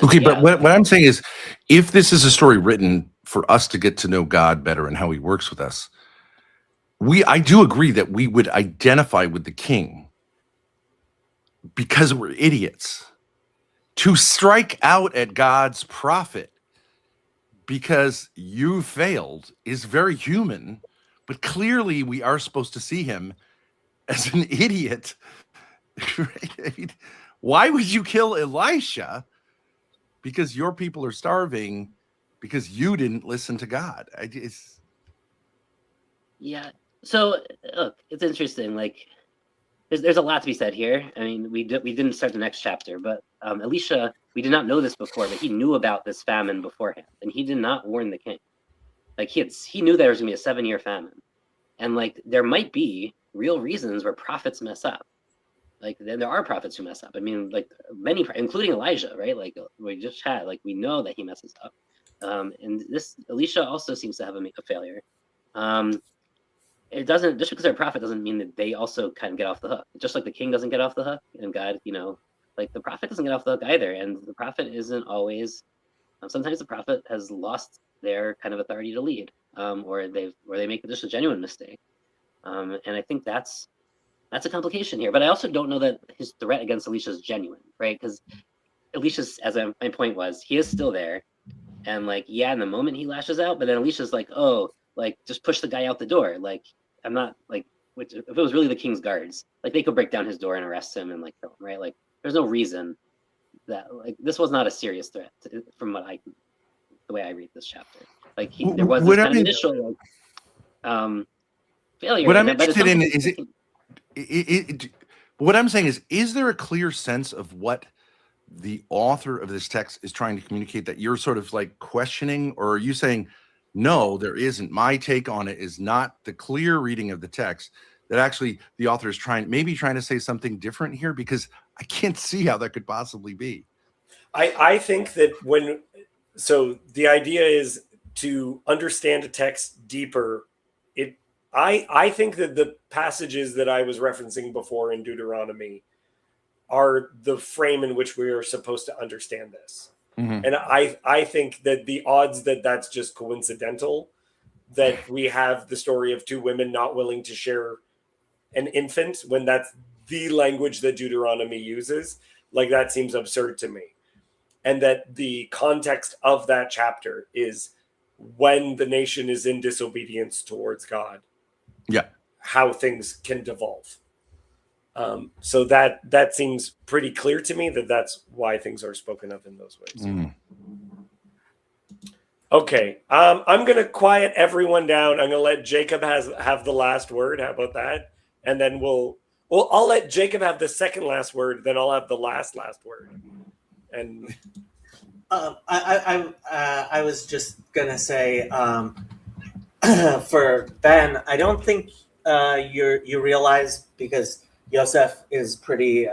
Okay, but what I'm saying is, if this is a story written for us to get to know God better and how he works with us, I do agree that we would identify with the king because we're idiots. To strike out at God's prophet because you failed is very human, but clearly we are supposed to see him as an idiot. Right? I mean, why would you kill Elisha? Because your people are starving because you didn't listen to God. Yeah. So look, it's interesting. Like, there's a lot to be said here. I mean, we didn't start the next chapter, but Elisha, we did not know this before, but he knew about this famine beforehand, and he did not warn the king. Like he knew there was gonna be a 7-year famine, and like there might be real reasons where prophets mess up. Like then there are prophets who mess up. I mean, like many, including Elijah, right? Like we just had, like we know that he messes up, and this Elisha also seems to have a failure. It doesn't, just because they're a prophet doesn't mean that they also kind of get off the hook. Just like the king doesn't get off the hook, and God, like the prophet doesn't get off the hook either. And the prophet isn't always. Sometimes the prophet has lost their kind of authority to lead, or they make just a genuine mistake. And I think that's a complication here. But I also don't know that his threat against Elisha is genuine, right? Because Elisha's, as my point was, he is still there, And like, yeah, in the moment he lashes out, but then Elisha's like, oh, like just push the guy out the door. Like, I'm not like, which if it was really the king's guards, like they could break down his door and arrest him and like kill him, right? Like, there's no reason that like this was not a serious threat from the way I read this chapter. Like there was this kind of initial like, failure. What I'm interested in is what I'm saying is there a clear sense of what the author of this text is trying to communicate that you're sort of like questioning, or are you saying, no, there isn't? My take on it is not the clear reading of the text, that actually the author is trying to say something different here, because I can't see how that could possibly be. I think that so the idea is to understand a text deeper. I think that the passages that I was referencing before in Deuteronomy are the frame in which we are supposed to understand this. Mm-hmm. And I think that the odds that that's just coincidental, that we have the story of two women not willing to share an infant when that's the language that Deuteronomy uses, like that seems absurd to me. And that the context of that chapter is when the nation is in disobedience towards God. Yeah. How things can devolve. So that seems pretty clear to me that that's why things are spoken of in those ways. Mm. Okay. I'm going to quiet everyone down. I'm going to let Jacob have the last word. How about that? And then I'll let Jacob have the second last word. Then I'll have the last word. And I was just going to say, for Ben, I don't think you realize, because Yosef is pretty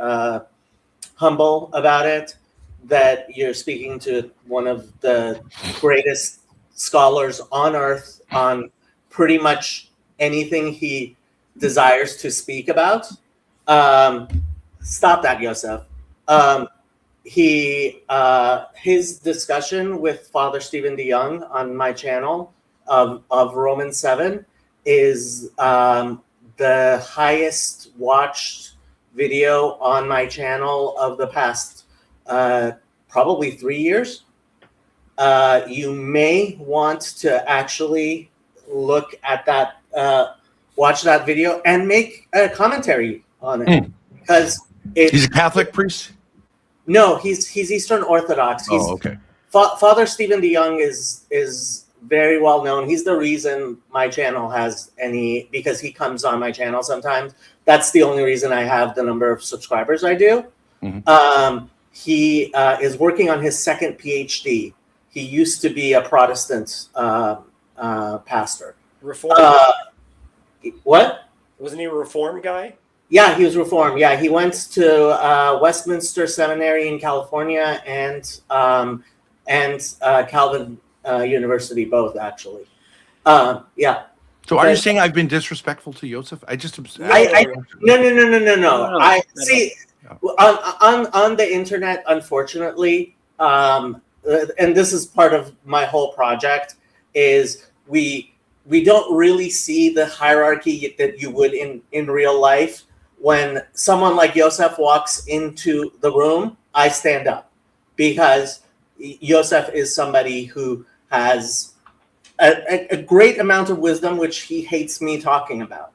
humble about it, that you're speaking to one of the greatest scholars on earth on pretty much anything he desires to speak about. Stop that, Yosef. His discussion with Father Stephen DeYoung on my channel of Romans 7 is the highest watched video on my channel of the past probably 3 years. You may want to actually look at that, watch that video, and make a commentary on it. Because he's a Catholic priest? No, he's Eastern Orthodox. Okay. Father Stephen DeYoung is very well known. He's the reason my channel has because he comes on my channel sometimes. That's the only reason I have the number of subscribers I do. Mm-hmm. He is working on his second PhD. He used to be a Protestant pastor. Reform? What? Wasn't he a Reform guy? Yeah, he was Reformed. Yeah, he went to Westminster Seminary in California and Calvin University, both actually. Yeah. So are you saying I've been disrespectful to Yosef? No. I see on the internet, unfortunately, and this is part of my whole project, is we don't really see the hierarchy that you would in real life. When someone like Yosef walks into the room, I stand up, because Yosef is somebody who has a great amount of wisdom, which he hates me talking about.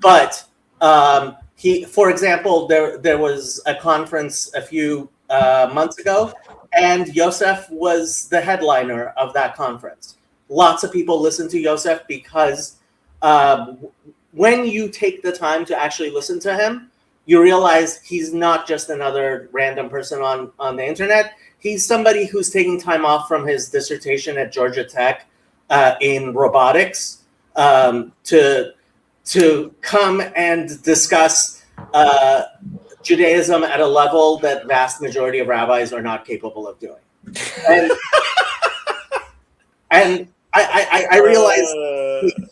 But for example, there was a conference a few months ago, and Yosef was the headliner of that conference. Lots of people listened to Yosef because when you take the time to actually listen to him, you realize he's not just another random person on the internet. He's somebody who's taking time off from his dissertation at Georgia Tech in robotics to come and discuss Judaism at a level that vast majority of rabbis are not capable of doing. And I realize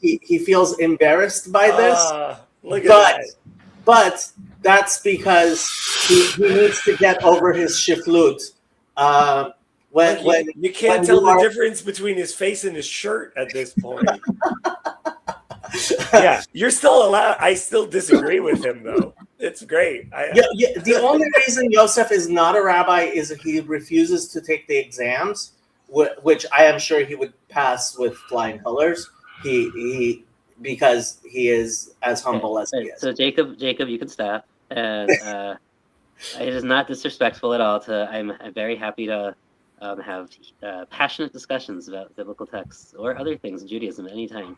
he feels embarrassed by this, but that's because he needs to get over his shiflut. When you can't tell the difference between his face and his shirt at this point. Yeah, you're still allowed. I still disagree with him, though. It's great. The only reason Yosef is not a rabbi is he refuses to take the exams. which I am sure he would pass with flying colors. He because he is as humble as he is. So Jacob, you can stop. And it is not disrespectful at all. I'm very happy to have passionate discussions about biblical texts or other things in Judaism anytime.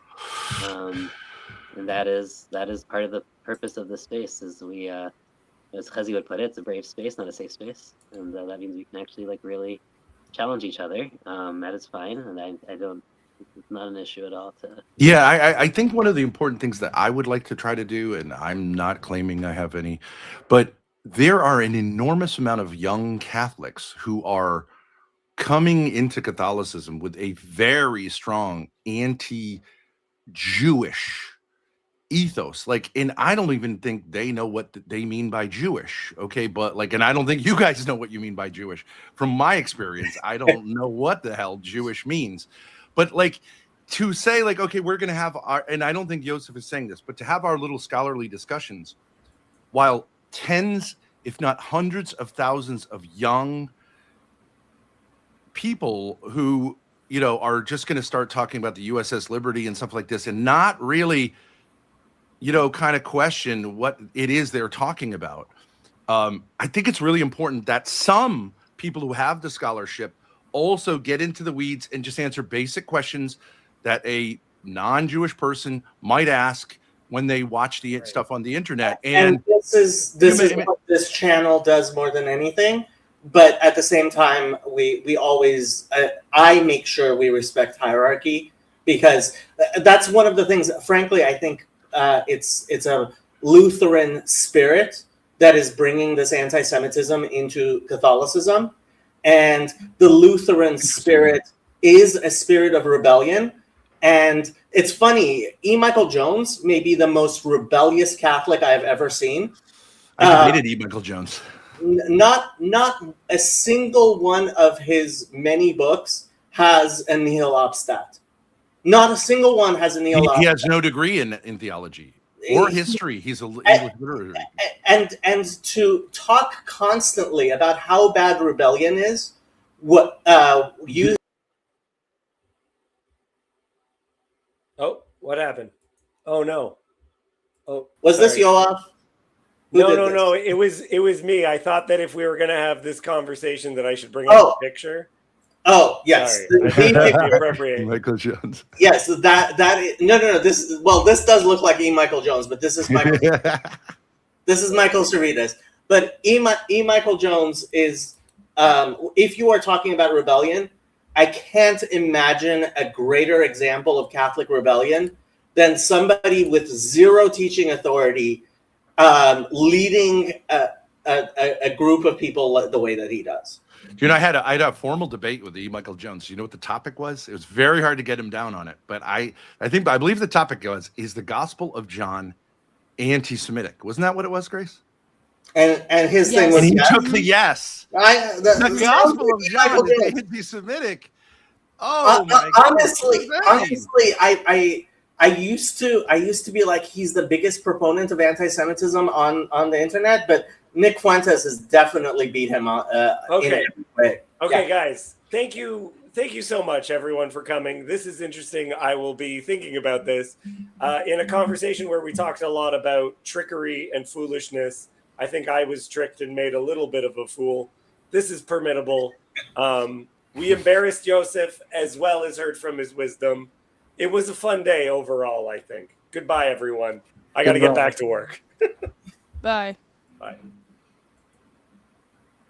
And that is part of the purpose of this space. Is we, as Chazi would put it, it's a brave space, not a safe space, and that means we can actually like really challenge each other. That is fine, and I don't. It's not an issue at all. Yeah, I think one of the important things that I would like to try to do, and I'm not claiming I have any, but there are an enormous amount of young Catholics who are coming into Catholicism with a very strong anti-Jewish ethos. Like, and I don't even think they know what they mean by Jewish. Okay, but like, and I don't think you guys know what you mean by Jewish. From my experience, I don't know what the hell Jewish means. But like, to say like, okay, we're going to have our, and I don't think Joseph is saying this, but to have our little scholarly discussions while tens, if not hundreds of thousands of young people who, you know, are just going to start talking about the USS Liberty and stuff like this and not really, you know, kind of question what it is they're talking about. I think it's really important that some people who have the scholarship also get into the weeds and just answer basic questions that a non-Jewish person might ask when they watch the stuff on the internet. And this is what this channel does more than anything. But at the same time, we always I make sure we respect hierarchy, because that's one of the things. Frankly, I think it's a Lutheran spirit that is bringing this anti-Semitism into Catholicism. And the Lutheran spirit is a spirit of rebellion. And it's funny, E. Michael Jones may be the most rebellious Catholic I've ever seen. I debated E. Michael Jones. Not a single one of his many books has a nihil obstat. Not a single one has a nihil obstat. He has no degree in theology or history. He's a English literature. And to talk constantly about how bad rebellion is, what you. Oh, what happened? Oh no. Oh, was sorry. this Yoav? No. It was me. I thought that if we were going to have this conversation, that I should bring up a picture. Oh yes, Michael Jones. Yes, that no. This does look like E. Michael Jones, but this is Michael. This is Michael Cervitas. But E. Michael Jones is. If you are talking about rebellion, I can't imagine a greater example of Catholic rebellion than somebody with zero teaching authority leading a group of people the way that he does. You know, I had a formal debate with E. Michael Jones. You know what the topic was? It was very hard to get him down on it. But I believe the topic was, is the Gospel of John anti-Semitic? Wasn't that what it was, Grace? And his thing was, and he took the yes. The Gospel of John is anti-Semitic. Oh my honestly, I used to be like, he's the biggest proponent of anti-Semitism on the internet, but Nick Fuentes has definitely beat him in every way. Okay, guys, thank you so much, everyone, for coming. This is interesting. I will be thinking about this in a conversation where we talked a lot about trickery and foolishness. I think I was tricked and made a little bit of a fool. This is permittable. We embarrassed Joseph as well as heard from his wisdom. It was a fun day overall, I think. Goodbye, everyone. I got to get back to work. Bye. Bye.